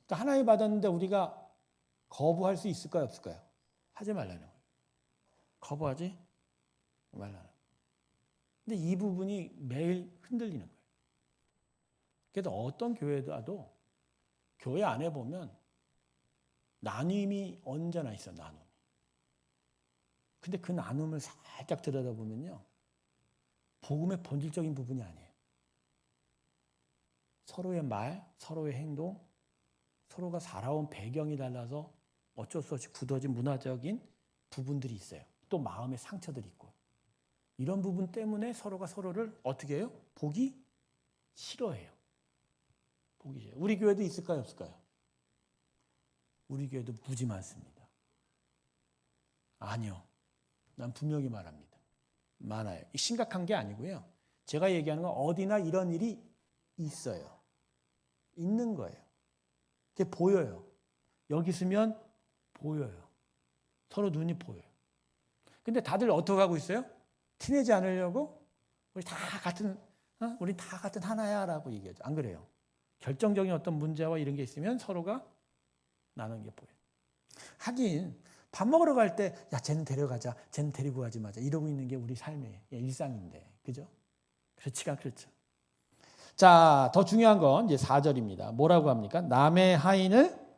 그러니까 하나님이 받았는데 우리가 거부할 수 있을까요? 없을까요? 하지 말라는 거예요. 거부하지 말라는 거예요. 근데 이 부분이 매일 흔들리는 거예요. 그래서 어떤 교회도 교회 안에 보면 나눔이 언제나 있어, 나눔. 근데 그 나눔을 살짝 들여다보면요. 복음의 본질적인 부분이 아니에요. 서로의 말, 서로의 행동, 서로가 살아온 배경이 달라서 어쩔 수 없이 굳어진 문화적인 부분들이 있어요. 또 마음의 상처들이 있고. 이런 부분 때문에 서로가 서로를 어떻게 해요? 보기 싫어해요. 보기 싫어요. 우리 교회도 있을까요? 없을까요? 우리 교회도 무지 많습니다. 아니요. 난 분명히 말합니다. 많아요. 심각한 게 아니고요. 제가 얘기하는 건 어디나 이런 일이 있어요. 있는 거예요. 그게 보여요. 여기 있으면 보여요. 서로 눈이 보여요. 근데 다들 어떻게 하고 있어요? 티내지 않으려고 우리 다 같은 하나야라고 얘기하죠. 안 그래요? 결정적인 어떤 문제와 이런 게 있으면 서로가 나누는 게 보여요. 하긴 밥 먹으러 갈 때 야 쟤는 데려가자, 쟤는 데리고 가지 마자 이러고 있는 게 우리 삶의 일상인데, 그죠? 그렇지가 그렇죠. 자, 더 중요한 건 이제 4절입니다. 뭐라고 합니까? 남의 하인을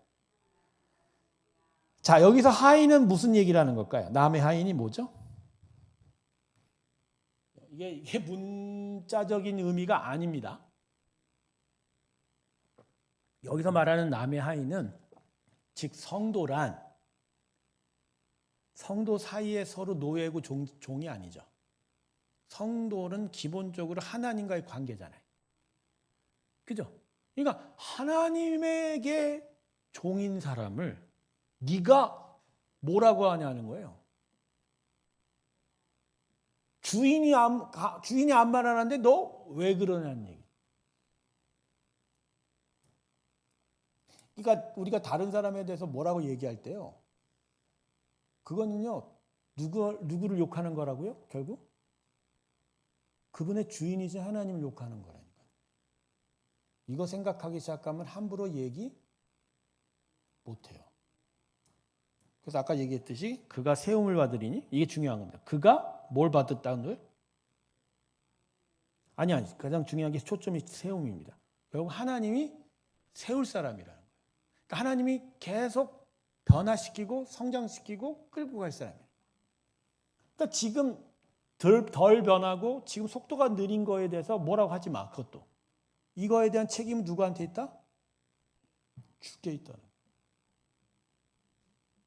자, 여기서 하인은 무슨 얘기를 하는 걸까요? 남의 하인이 뭐죠? 이게 문자적인 의미가 아닙니다. 여기서 말하는 남의 하인은 즉 성도란 성도 사이에 서로 노예고 종이 아니죠. 성도는 기본적으로 하나님과의 관계잖아요. 그죠? 그러니까 하나님에게 종인 사람을 네가 뭐라고 하냐는 거예요. 주인이 아무 말 안 하는데 너 왜 그러냐는 얘기. 그러니까 우리가 다른 사람에 대해서 뭐라고 얘기할 때요. 그거는요. 누구를 욕하는 거라고요? 결국? 그분의 주인이신 하나님을 욕하는 거라니까. 이거 생각하기 시작하면 함부로 얘기 못해요. 그래서 아까 얘기했듯이 그가 세움을 받으리니 이게 중요한 겁니다. 그가 뭘 받았다는 거예요? 아니 가장 중요한 게 초점이 세움입니다. 결국 하나님이 세울 사람이라는 거예요. 그러니까 하나님이 계속 변화시키고 성장시키고 끌고 갈 사람이에요. 그러니까 지금 덜 변하고 지금 속도가 느린 거에 대해서 뭐라고 하지 마. 그것도. 이거에 대한 책임은 누구한테 있다? 주께 있다는 거예요.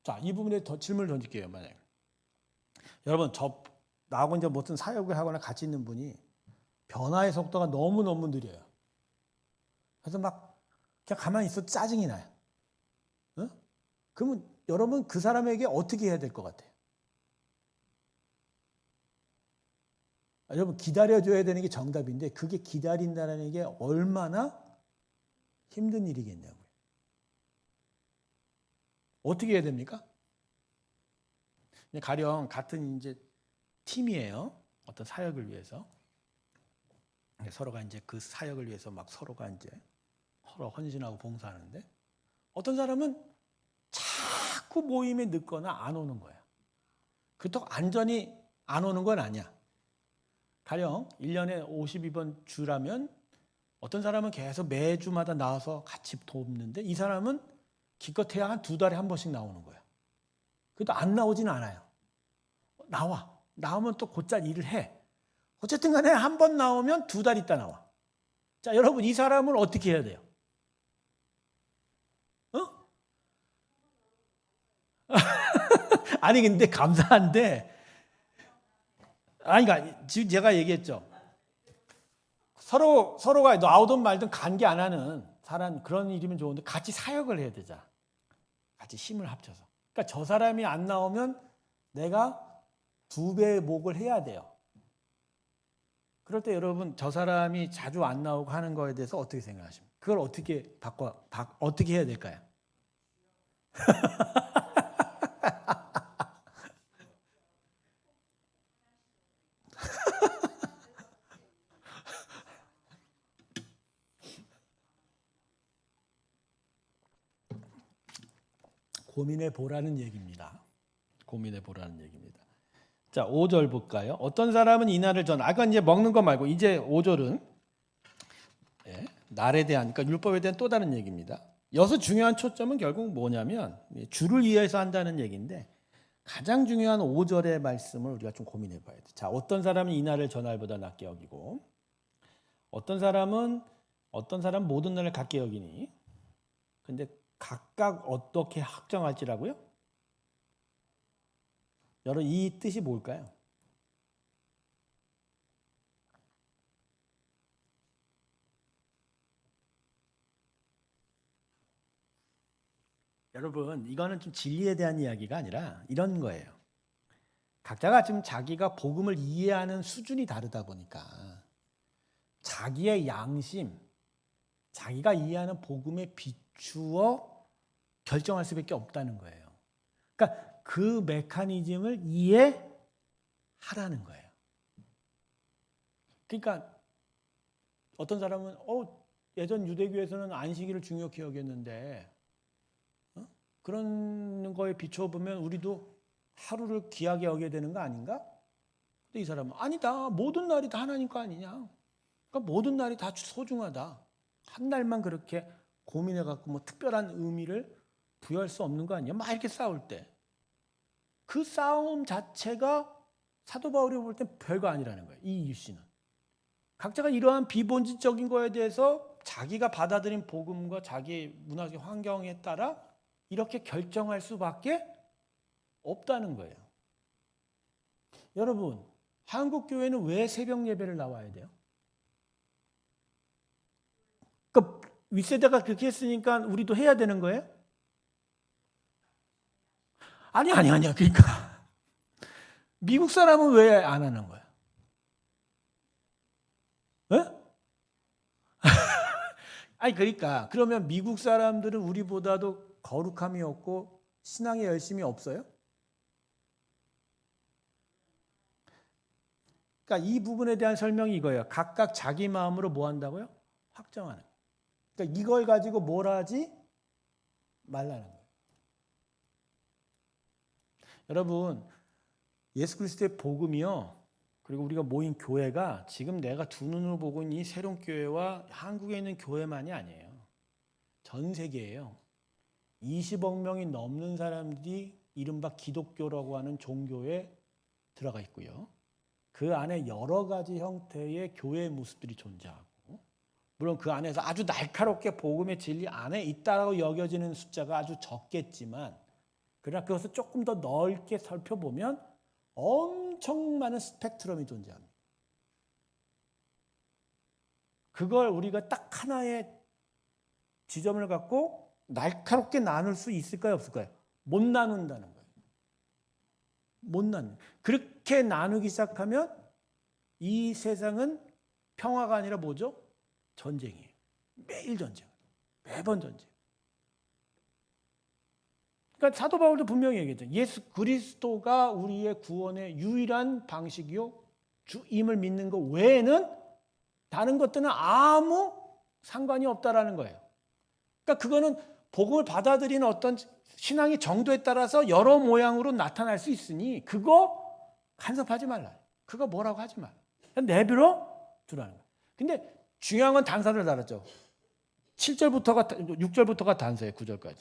자, 이 부분에 더 질문을 던질게요. 만약에 여러분 나하고 이제 무슨 사역을 하거나 같이 있는 분이 변화의 속도가 너무너무 느려요. 그래서 막 그냥 가만히 있어도 짜증이 나요. 어? 그러면 여러분 그 사람에게 어떻게 해야 될 것 같아요? 여러분 기다려줘야 되는 게 정답인데 그게 기다린다는 게 얼마나 힘든 일이겠냐고요. 어떻게 해야 됩니까? 가령 같은 이제 팀이에요. 어떤 사역을 위해서. 서로가 이제 그 사역을 위해서 막 서로가 이제 서로 헌신하고 봉사하는데 어떤 사람은 자꾸 모임에 늦거나 안 오는 거야. 그렇다고 안전히 안 오는 건 아니야. 가령 1년에 52번 주라면 어떤 사람은 계속 매주마다 나와서 같이 돕는데 이 사람은 기껏해야 한 2달에 한 번씩 나오는 거예요. 그래도 안 나오지는 않아요. 나오면 또 곧잘 일을 해. 어쨌든 간에 한 번 나오면 2달 있다 나와. 자, 여러분 이 사람을 어떻게 해야 돼요? 어? 아니 근데 감사한데 그러니까 지금 제가 얘기했죠. 서로가 나오든 말든 관계 안 하는 사람 그런 일이면 좋은데 같이 사역을 해야 되잖아. 같이 힘을 합쳐서. 그러니까 저 사람이 안 나오면 내가 2배의 목을 해야 돼요. 그럴 때 여러분 저 사람이 자주 안 나오고 하는 거에 대해서 어떻게 생각하십니까? 그걸 어떻게 어떻게 해야 될까요? 고민해 보라는 얘기입니다. 고민해 보라는 얘기입니다. 자, 5절 볼까요? 어떤 사람은 이날을 아까 이제 먹는 거 말고 이제 5절은 날에 대한, 그러니까 율법에 대한 또 다른 얘기입니다. 여기서 중요한 초점은 결국 뭐냐면 주를 위해서 한다는 얘기인데 가장 중요한 5절의 말씀을 우리가 좀 고민해 봐야 돼. 자, 어떤 사람은 이날을 전날보다 낫게 여기고 어떤 사람은 모든 날을 같게 여기니 근데 각각 어떻게 확정할지라고요? 여러분 이 뜻이 뭘까요? 여러분 이거는 좀 진리에 대한 이야기가 아니라 이런 거예요. 각자가 지금 자기가 복음을 이해하는 수준이 다르다 보니까 자기의 양심, 자기가 이해하는 복음에 비추어 결정할 수밖에 없다는 거예요. 그러니까 그 메커니즘을 이해하라는 거예요. 그러니까 어떤 사람은 예전 유대교에서는 안식일을 중요히 여겼는데 그런 거에 비춰보면 우리도 하루를 귀하게 여겨야 되는 거 아닌가? 근데 이 사람은 아니다. 모든 날이 다 하나님 거 아니냐. 그러니까 모든 날이 다 소중하다. 한 날만 그렇게 고민해갖고 뭐 특별한 의미를 부여할 수 없는 거 아니야? 막 이렇게 싸울 때. 그 싸움 자체가 사도 바울이 볼 땐 별거 아니라는 거예요. 이 이유씨는. 각자가 이러한 비본질적인 거에 대해서 자기가 받아들인 복음과 자기의 문화적 환경에 따라 이렇게 결정할 수밖에 없다는 거예요. 여러분, 한국 교회는 왜 새벽 예배를 나와야 돼요? 그러니까 윗세대가 그렇게 했으니까 우리도 해야 되는 거예요? 아니야. 그러니까 미국 사람은 왜 안 하는 거야? 아니 그러니까 그러면 미국 사람들은 우리보다도 거룩함이 없고 신앙에 열심이 없어요? 그러니까 이 부분에 대한 설명이 이거예요. 각각 자기 마음으로 뭐 한다고요? 확정하는. 그러니까 이걸 가지고 뭘 하지 말라는 거예요. 여러분, 예수 그리스도의 복음이요. 그리고 우리가 모인 교회가 지금 내가 두 눈으로 보고 있는 이 새로운 교회와 한국에 있는 교회만이 아니에요. 전 세계예요. 20억 명이 넘는 사람들이 이른바 기독교라고 하는 종교에 들어가 있고요. 그 안에 여러 가지 형태의 교회의 모습들이 존재하고 물론 그 안에서 아주 날카롭게 복음의 진리 안에 있다라고 여겨지는 숫자가 아주 적겠지만 그러나 그것을 조금 더 넓게 살펴보면 엄청 많은 스펙트럼이 존재합니다. 그걸 우리가 딱 하나의 지점을 갖고 날카롭게 나눌 수 있을까요? 없을까요? 못 나눈다는 거예요. 못 나누는. 그렇게 나누기 시작하면 이 세상은 평화가 아니라 뭐죠? 전쟁이에요. 매일 전쟁. 매번 전쟁. 그러니까 사도 바울도 분명히 얘기했죠. 예수 그리스도가 우리의 구원의 유일한 방식이요. 주임을 믿는 것 외에는 다른 것들은 아무 상관이 없다라는 거예요. 그러니까 그거는 복음을 받아들이는 어떤 신앙의 정도에 따라서 여러 모양으로 나타날 수 있으니 그거 간섭하지 말라. 그거 뭐라고 하지 말라. 그냥 내버려 두라는 거예요. 근데 중요한 건 단서를 달았죠. 6절부터가 단서예요. 9절까지.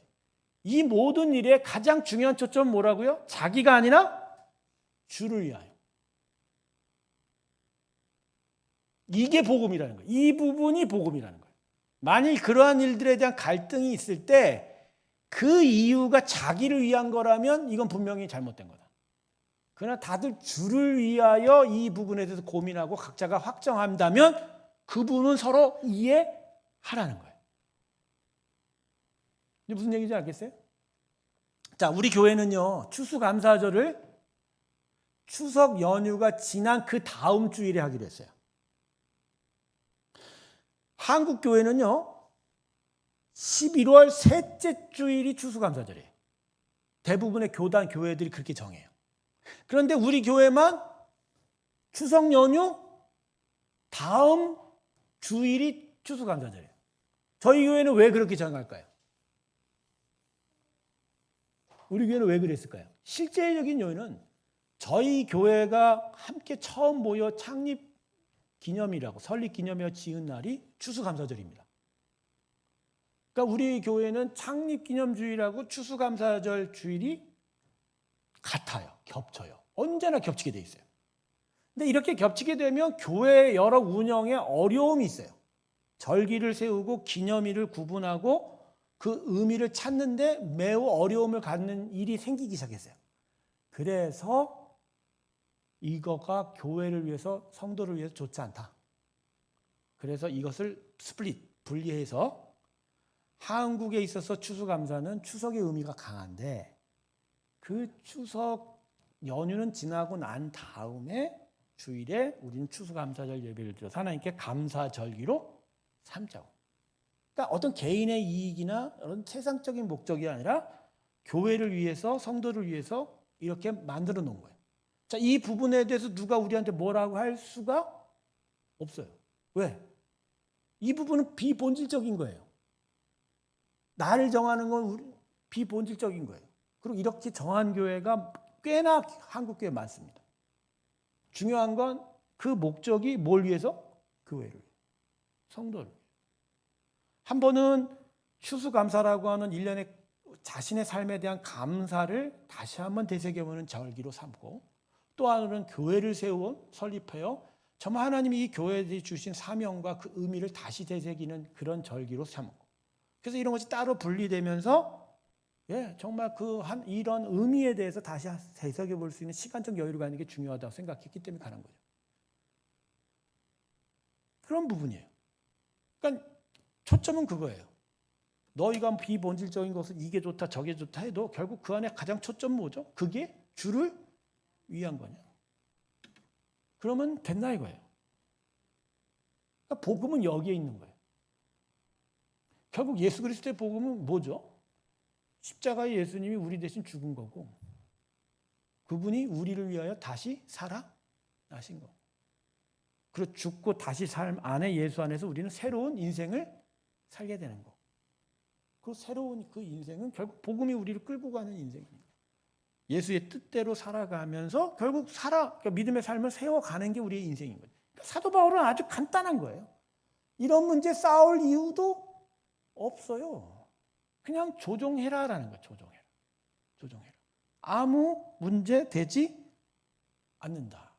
이 모든 일에 가장 중요한 초점은 뭐라고요? 자기가 아니라 주를 위하여. 이게 복음이라는 거예요. 이 부분이 복음이라는 거예요. 만일 그러한 일들에 대한 갈등이 있을 때 그 이유가 자기를 위한 거라면 이건 분명히 잘못된 거다. 그러나 다들 주를 위하여 이 부분에 대해서 고민하고 각자가 확정한다면 그분은 서로 이해하라는 거예요. 이게 무슨 얘기인지 알겠어요? 자, 우리 교회는요, 추수감사절을 추석 연휴가 지난 그 다음 주일에 하기로 했어요. 한국 교회는요, 11월 셋째 주일이 추수감사절이에요. 대부분의 교회들이 그렇게 정해요. 그런데 우리 교회만 추석 연휴 다음 주일이 추수감사절이에요. 저희 교회는 왜 그렇게 정할까요? 우리 교회는 왜 그랬을까요? 실제적인 요인은 저희 교회가 함께 처음 모여 창립 기념이라고 설립 기념이라고 지은 날이 추수감사절입니다. 그러니까 우리 교회는 창립 기념주일하고 추수감사절 주일이 같아요. 겹쳐요. 언제나 겹치게 돼 있어요. 근데 이렇게 겹치게 되면 교회 여러 운영에 어려움이 있어요. 절기를 세우고 기념일을 구분하고 그 의미를 찾는데 매우 어려움을 갖는 일이 생기기 시작했어요. 그래서 이거가 교회를 위해서 성도를 위해서 좋지 않다. 그래서 이것을 분리해서 한국에 있어서 추수감사는 추석의 의미가 강한데 그 추석 연휴는 지나고 난 다음에 주일에 우리는 추수감사절 예배를 드려서 하나님께 감사절기로 삼자고. 그러니까 어떤 개인의 이익이나 이런 세상적인 목적이 아니라 교회를 위해서 성도를 위해서 이렇게 만들어 놓은 거예요. 자, 이 부분에 대해서 누가 우리한테 뭐라고 할 수가 없어요. 왜? 이 부분은 비본질적인 거예요. 나를 정하는 건 비본질적인 거예요. 그리고 이렇게 정한 교회가 꽤나 한국 교회 많습니다. 중요한 건 그 목적이 뭘 위해서? 교회를 위해서. 성도를 위해서. 한 번은 추수감사라고 하는 1년의 자신의 삶에 대한 감사를 다시 한번 되새겨보는 절기로 삼고 또 하나는 교회를 세워 설립하여 정말 하나님이 이 교회에 주신 사명과 그 의미를 다시 되새기는 그런 절기로 삼고 그래서 이런 것이 따로 분리되면서 정말 이런 의미에 대해서 다시 되새겨 볼 수 있는 시간적 여유를 갖는 게 중요하다고 생각했기 때문에 가는 거죠. 그런 부분이에요. 그러니까 초점은 그거예요. 너희가 비본질적인 것을 이게 좋다 저게 좋다 해도 결국 그 안에 가장 초점은 뭐죠? 그게 주를 위한 거냐. 그러면 된다 이거예요. 그러니까 복음은 여기에 있는 거예요. 결국 예수 그리스도의 복음은 뭐죠? 십자가의 예수님이 우리 대신 죽은 거고 그분이 우리를 위하여 다시 살아나신 거고 그리고 죽고 다시 삶 안에 예수 안에서 우리는 새로운 인생을 살게 되는 거고 그 새로운 그 인생은 결국 복음이 우리를 끌고 가는 인생입니다. 예수의 뜻대로 살아가면서 결국 그러니까 믿음의 삶을 세워가는 게 우리의 인생인 거예요. 그러니까 사도 바울은 아주 간단한 거예요. 이런 문제 싸울 이유도 없어요. 그냥 조종해라라는 거예요. 조종해라. 아무 문제 되지 않는다.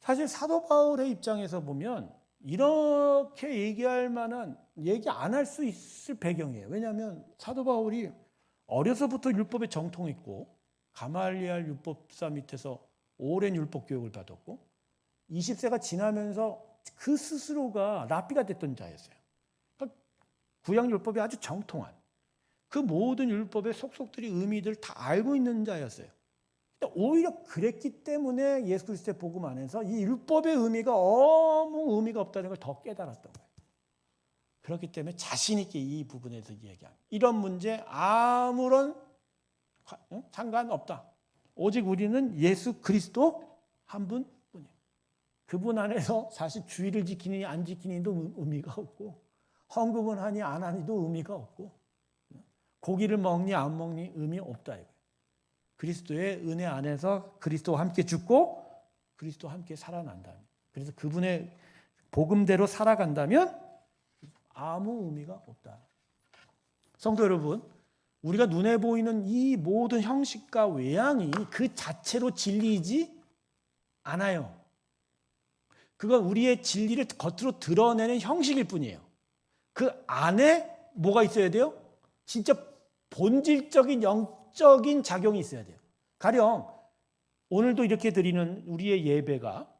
사실 사도 바울의 입장에서 보면 이렇게 얘기할 만한 얘기 안 할 수 있을 배경이에요. 왜냐하면 사도 바울이 어려서부터 율법에 정통했고 가말리알 율법사 밑에서 오랜 율법 교육을 받았고 20세가 지나면서 그 스스로가 랍비가 됐던 자였어요. 그러니까 구약 율법이 아주 정통한 그 모든 율법의 속속들이 의미들 다 알고 있는 자였어요. 오히려 그랬기 때문에 예수 그리스도의 복음 안에서 이 율법의 의미가 아무 의미가 없다는 걸 더 깨달았던 거예요. 그렇기 때문에 자신 있게 이 부분에서 얘기합니다. 이런 문제 아무런 상관없다. 오직 우리는 예수 그리스도 한 분뿐이에요. 그분 안에서 사실 주의를 지키니 안 지키니도 의미가 없고 헌금을 하니 안 하니도 의미가 없고 고기를 먹니 안 먹니 의미 없다 이거예요. 그리스도의 은혜 안에서 그리스도와 함께 죽고 그리스도와 함께 살아난다. 그래서 그분의 복음대로 살아간다면 아무 의미가 없다. 성도 여러분, 우리가 눈에 보이는 이 모든 형식과 외양이 그 자체로 진리이지 않아요. 그건 우리의 진리를 겉으로 드러내는 형식일 뿐이에요. 그 안에 뭐가 있어야 돼요? 진짜 본질적인 영적인 작용이 있어야 돼요. 가령 오늘도 이렇게 드리는 우리의 예배가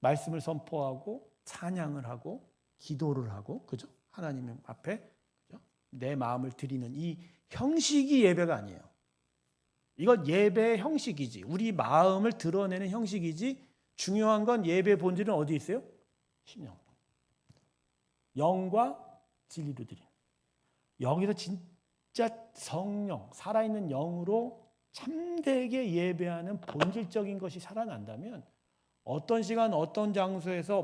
말씀을 선포하고 찬양을 하고 기도를 하고, 그죠? 하나님 앞에 그죠? 내 마음을 드리는 이 형식이 예배가 아니에요. 이건 예배의 형식이지. 우리 마음을 드러내는 형식이지. 중요한 건 예배의 본질은 어디 있어요? 심령. 영과 진리로 드리는. 여기서 진짜 성령, 살아있는 영으로 참되게 예배하는 본질적인 것이 살아난다면 어떤 시간, 어떤 장소에서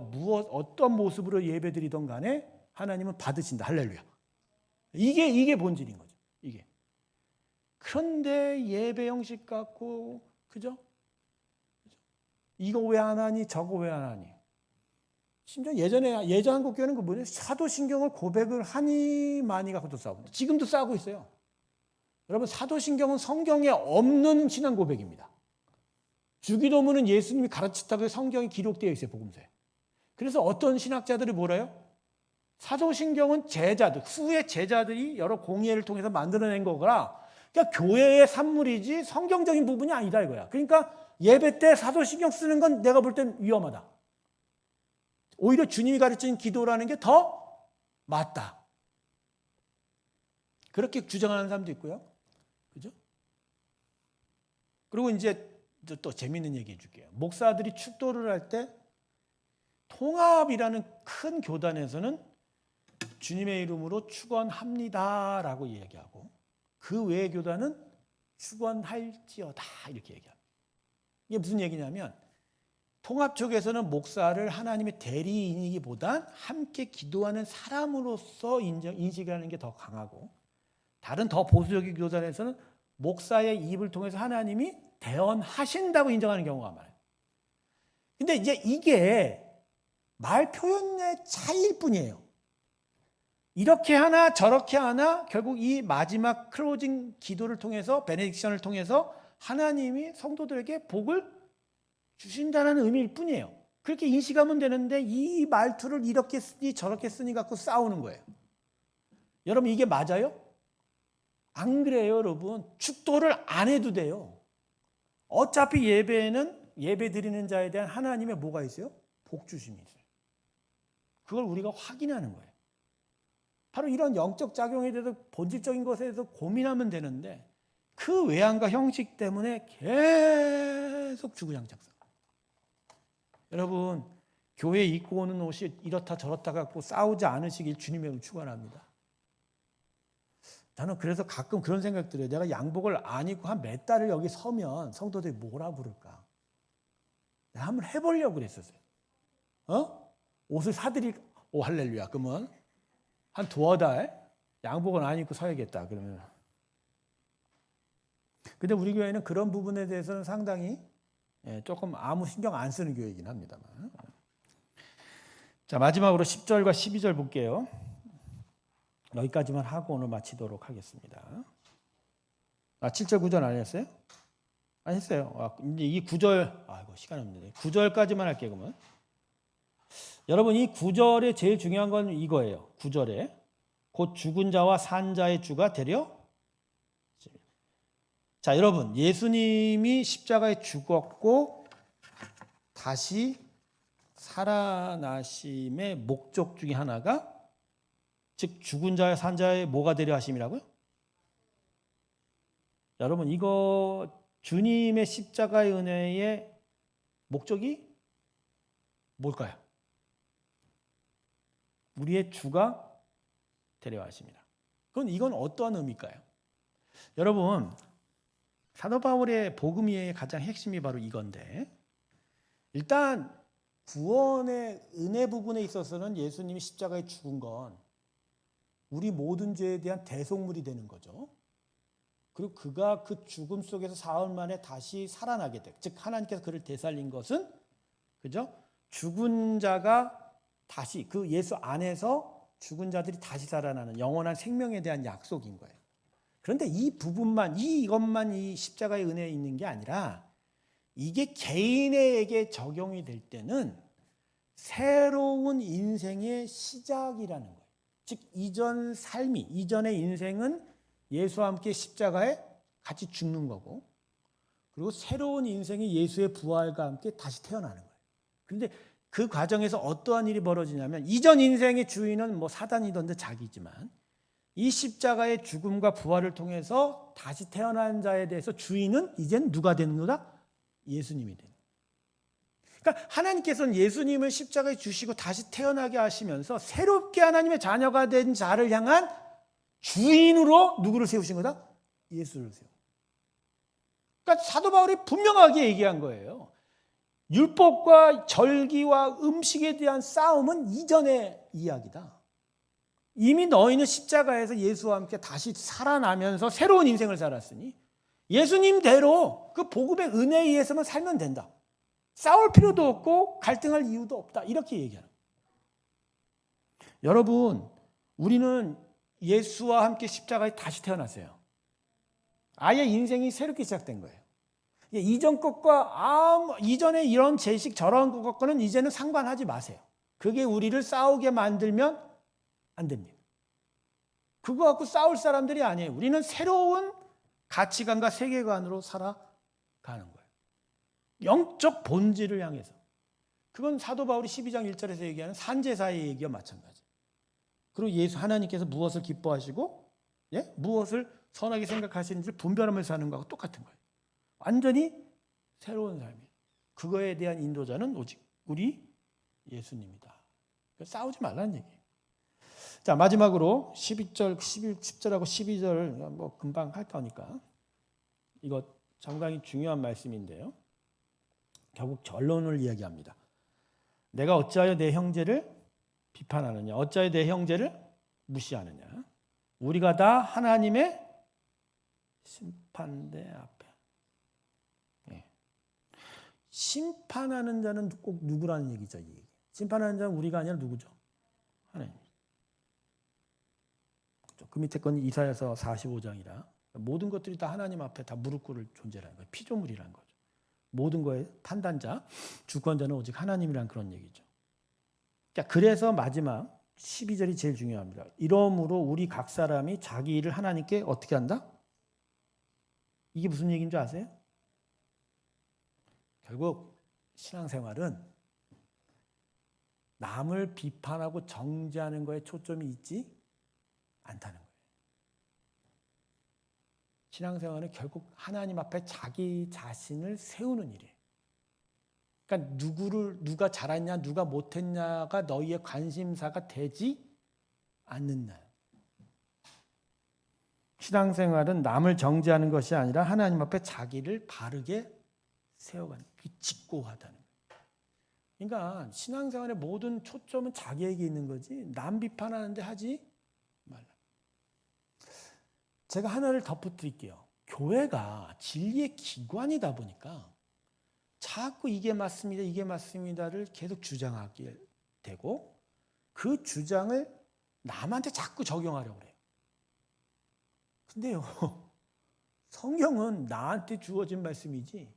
어떤 모습으로 예배드리던 간에 하나님은 받으신다. 할렐루야. 이게 본질인 거죠. 이게. 그런데 예배 형식 갖고, 그죠? 이거 왜 안 하니? 저거 왜 안 하니? 심지어 예전 한국교회는 그 뭐냐? 사도신경을 고백을 하니 많이 갖고도 싸웁니다. 지금도 싸우고 있어요. 여러분, 사도신경은 성경에 없는 신앙 고백입니다. 주기도문은 예수님이 가르쳤다고 성경에 기록되어 있어요, 복음서에. 그래서 어떤 신학자들이 뭐래요? 사도신경은 제자들, 후에 제자들이 여러 공예를 통해서 만들어낸 거구나. 그러니까 교회의 산물이지 성경적인 부분이 아니다 이거야. 그러니까 예배 때 사도신경 쓰는 건 내가 볼 땐 위험하다. 오히려 주님이 가르친 기도라는 게 더 맞다. 그렇게 주장하는 사람도 있고요. 그죠? 그리고 이제 또 재밌는 얘기 해줄게요. 목사들이 축도를 할 때 통합이라는 큰 교단에서는 주님의 이름으로 축원합니다라고 얘기하고, 그 외의 교단은 축원할지어다 이렇게 얘기합니다. 이게 무슨 얘기냐면, 통합 쪽에서는 목사를 하나님의 대리인이기보단 함께 기도하는 사람으로서 인식하는 게 더 강하고, 다른 더 보수적인 교단에서는 목사의 입을 통해서 하나님이 대언하신다고 인정하는 경우가 많아요. 근데 이제 이게 말 표현의 차이일 뿐이에요. 이렇게 하나 저렇게 하나 결국 이 마지막 클로징 기도를 통해서, 베네딕션을 통해서 하나님이 성도들에게 복을 주신다는 의미일 뿐이에요. 그렇게 인식하면 되는데 이 말투를 이렇게 쓰니 저렇게 쓰니 갖고 싸우는 거예요. 여러분, 이게 맞아요? 안 그래요, 여러분. 축도를 안 해도 돼요. 어차피 예배에는 예배 드리는 자에 대한 하나님의 뭐가 있어요? 복 주심이 있어요. 그걸 우리가 확인하는 거예요. 바로 이런 영적 작용에 대해서, 본질적인 것에 대해서 고민하면 되는데 그 외양과 형식 때문에 계속 주구장창. 여러분, 교회 입고 오는 옷이 이렇다 저렇다 갖고 싸우지 않으시길 주님의 축원합니다. 저는 그래서 가끔 그런 생각 들어요. 내가 양복을 안 입고 한 몇 달을 여기 서면 성도들이 뭐라 부를까? 내가 한번 해보려고 그랬었어요. 옷을 오 할렐루야. 그러면 한 두어 달 양복은 안 입고 서야겠다. 그러면. 근데 우리 교회는 그런 부분에 대해서는 상당히 조금 아무 신경 안 쓰는 교회이긴 합니다만. 자, 마지막으로 10절과 12절 볼게요. 여기까지만 하고 오늘 마치도록 하겠습니다. 7절 9절 안 했어요? 안 했어요. 이제 이 9절, 이거 시간 없는데 9절까지만 할게요. 그러면 여러분, 이 9절에 제일 중요한 건 이거예요. 9절에 곧 죽은 자와 산 자의 주가 되려. 자, 여러분, 예수님이 십자가에 죽었고 다시 살아나심의 목적 중에 하나가, 즉 죽은 자와 산 자의 뭐가 되려 하심이라고요? 여러분, 이거 주님의 십자가의 은혜의 목적이 뭘까요? 우리의 주가 되려 하십니다. 이건 어떠한 의미일까요? 여러분, 사도 바울의 복음의 가장 핵심이 바로 이건데, 일단 구원의 은혜 부분에 있어서는 예수님이 십자가에 죽은 건 우리 모든 죄에 대한 대속물이 되는 거죠. 그리고 그가 그 죽음 속에서 사흘 만에 다시 살아나게 돼. 즉 하나님께서 그를 되살린 것은, 그죠? 죽은 자가 다시 그 예수 안에서 죽은 자들이 다시 살아나는 영원한 생명에 대한 약속인 거예요. 그런데 이 부분만 이것만 이 십자가의 은혜에 있는 게 아니라 이게 개인에게 적용이 될 때는 새로운 인생의 시작이라는 거예요. 즉 이전 삶이 이전의 인생은 예수와 함께 십자가에 같이 죽는 거고 그리고 새로운 인생이 예수의 부활과 함께 다시 태어나는 거예요. 그런데 그 과정에서 어떠한 일이 벌어지냐면 이전 인생의 주인은 뭐 사단이던데 자기지만 이 십자가의 죽음과 부활을 통해서 다시 태어난 자에 대해서 주인은 이젠 누가 되는 거다? 예수님이 되는 거예요. 그러니까 하나님께서는 예수님을 십자가에 주시고 다시 태어나게 하시면서 새롭게 하나님의 자녀가 된 자를 향한 주인으로 누구를 세우신 거다? 예수를 세워. 그러니까 사도 바울이 분명하게 얘기한 거예요. 율법과 절기와 음식에 대한 싸움은 이전의 이야기다. 이미 너희는 십자가에서 예수와 함께 다시 살아나면서 새로운 인생을 살았으니 예수님대로 그 복음의 은혜에 의해서만 살면 된다. 싸울 필요도 없고 갈등할 이유도 없다. 이렇게 얘기하는 거예요. 여러분, 우리는 예수와 함께 십자가에 다시 태어났어요. 아예 인생이 새롭게 시작된 거예요. 이전 것과 이전에 이런 제식 저런 것과는 이제는 상관하지 마세요. 그게 우리를 싸우게 만들면 안 됩니다. 그거 갖고 싸울 사람들이 아니에요. 우리는 새로운 가치관과 세계관으로 살아가는 거예요. 영적 본질을 향해서. 그건 사도 바울이 12장 1절에서 얘기하는 산제사의 얘기와 마찬가지예요. 그리고 예수 하나님께서 무엇을 기뻐하시고 무엇을 선하게 생각하시는지를 분별하면서 사는 거하고 똑같은 거예요. 완전히 새로운 삶이에요. 그거에 대한 인도자는 오직 우리 예수님이다. 싸우지 말라는 얘기예요. 자, 마지막으로 12절, 10절하고 12절 뭐 금방 할 거니까 이거 상당히 중요한 말씀인데요. 결국 결론을 이야기합니다. 내가 어찌하여 내 형제를 비판하느냐? 어찌하여 내 형제를 무시하느냐? 우리가 다 하나님의 심판대 앞에. 심판하는 자는 꼭 누구라는 얘기죠? 심판하는 자는 우리가 아니라 누구죠? 하나님. 그 밑에 건 이사야서 45장이라 모든 것들이 다 하나님 앞에 다 무릎 꿇을 존재라는 거예요. 피조물이라는 거죠. 모든 거의 판단자, 주권자는 오직 하나님이란 그런 얘기죠. 자, 그래서 마지막 12절이 제일 중요합니다. 이러므로 우리 각 사람이 자기 일을 하나님께 어떻게 한다? 이게 무슨 얘기인 줄 아세요? 결국 신앙생활은 남을 비판하고 정죄하는 거에 초점이 있지 않다는 거예요. 신앙생활은 결국 하나님 앞에 자기 자신을 세우는 일이에요. 그러니까 누가 잘했냐 누가 못했냐가 너희의 관심사가 되지 않는다. 신앙생활은 남을 정죄하는 것이 아니라 하나님 앞에 자기를 바르게 세워가는, 그게 직고하다는 거예요. 그러니까 신앙생활의 모든 초점은 자기에게 있는 거지 남 비판하는데 하지 말라. 제가 하나를 덧붙일게요. 교회가 진리의 기관이다 보니까 자꾸 이게 맞습니다, 이게 맞습니다를 계속 주장하게 되고 그 주장을 남한테 자꾸 적용하려고 그래요. 근데요, 성경은 나한테 주어진 말씀이지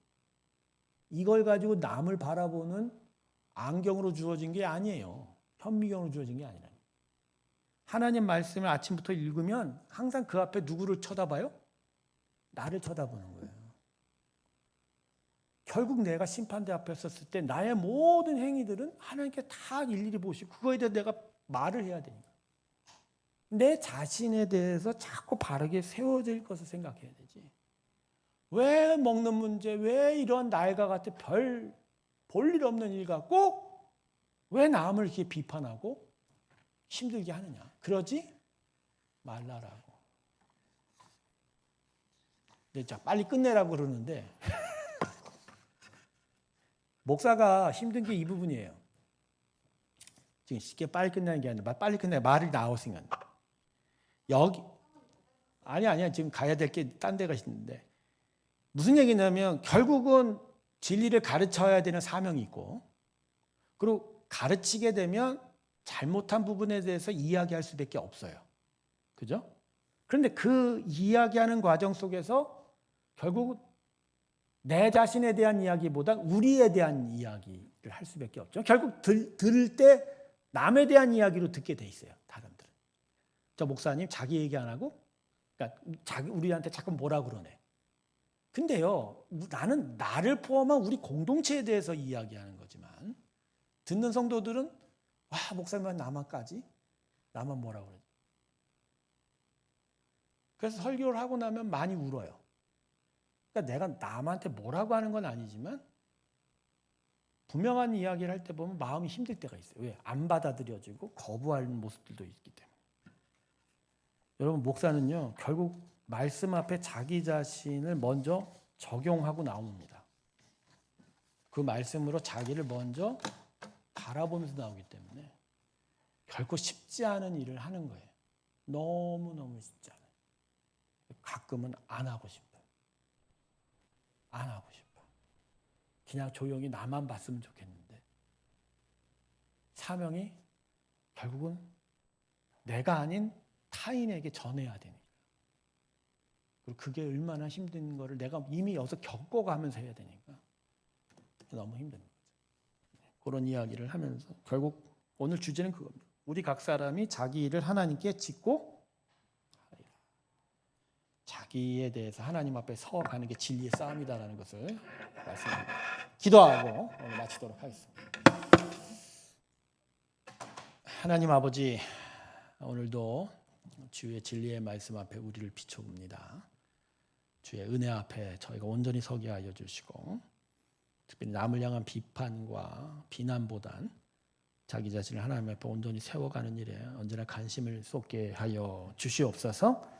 이걸 가지고 남을 바라보는 안경으로 주어진 게 아니에요. 현미경으로 주어진 게 아니라. 하나님 말씀을 아침부터 읽으면 항상 그 앞에 누구를 쳐다봐요? 나를 쳐다보는 거예요. 결국 내가 심판대 앞에 섰을 때 나의 모든 행위들은 하나님께 다 일일이 보시고 그거에 대해 내가 말을 해야 되니까. 내 자신에 대해서 자꾸 바르게 세워질 것을 생각해야 되지. 왜 먹는 문제, 왜 이런 날과 같은 별 볼 일 없는 일 갖고 왜 남을 이렇게 비판하고 힘들게 하느냐. 그러지 말라라고. 근데 자, 빨리 끝내라고 그러는데 목사가 힘든 게 이 부분이에요. 지금 쉽게 빨리 끝내는 게 아니라 빨리 끝내 말이 나오시면 여기 아니야 지금 가야 될 게 딴 데가 있는데 무슨 얘기냐면 결국은 진리를 가르쳐야 되는 사명이 있고 그리고 가르치게 되면 잘못한 부분에 대해서 이야기할 수밖에 없어요. 그죠? 그런데 그 이야기하는 과정 속에서 결국 내 자신에 대한 이야기보다 우리에 대한 이야기를 할 수밖에 없죠. 결국 들을 때 남에 대한 이야기로 듣게 돼 있어요. 사람들은. 저 목사님 자기 얘기 안 하고 그러니까 우리한테 자꾸 뭐라 그러네. 근데요, 나는 나를 포함한 우리 공동체에 대해서 이야기하는 거지만 듣는 성도들은 와, 목사님은 나만까지? 나만 뭐라 그러지? 그래서 설교를 하고 나면 많이 울어요. 그러니까 내가 남한테 뭐라고 하는 건 아니지만 분명한 이야기를 할 때 보면 마음이 힘들 때가 있어요. 왜? 안 받아들여지고 거부하는 모습들도 있기 때문에. 여러분, 목사는요, 결국 말씀 앞에 자기 자신을 먼저 적용하고 나옵니다. 그 말씀으로 자기를 먼저 바라보면서 나오기 때문에 결코 쉽지 않은 일을 하는 거예요. 너무너무 쉽지 않아요. 가끔은 안 하고 싶어요. 안 하고 싶어. 그냥 조용히 나만 봤으면 좋겠는데 사명이 결국은 내가 아닌 타인에게 전해야 되니까. 그리고 그게 얼마나 힘든 거를 내가 이미 여기서 겪어가면서 해야 되니까 너무 힘든 거죠. 그런 이야기를 하면서 결국 오늘 주제는 그겁니다. 우리 각 사람이 자기 일을 하나님께 짓고 자기에 대해서 하나님 앞에 서가는 게 진리의 싸움이다라는 것을 말씀드립니다. 기도하고 오늘 마치도록 하겠습니다. 하나님 아버지, 오늘도 주의 진리의 말씀 앞에 우리를 비춰봅니다. 주의 은혜 앞에 저희가 온전히 서게 하여 주시고 특별히 남을 향한 비판과 비난보단 자기 자신을 하나님 앞에 온전히 세워가는 일에 언제나 관심을 쏟게 하여 주시옵소서.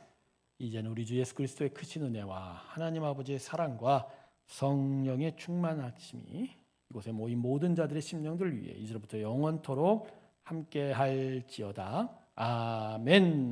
이제는 우리 주 예수 그리스도의 크신 은혜와 하나님 아버지의 사랑과 성령의 충만하심이 이곳에 모인 모든 자들의 심령들 위해 이제부터 영원토록 함께할지어다. 아멘.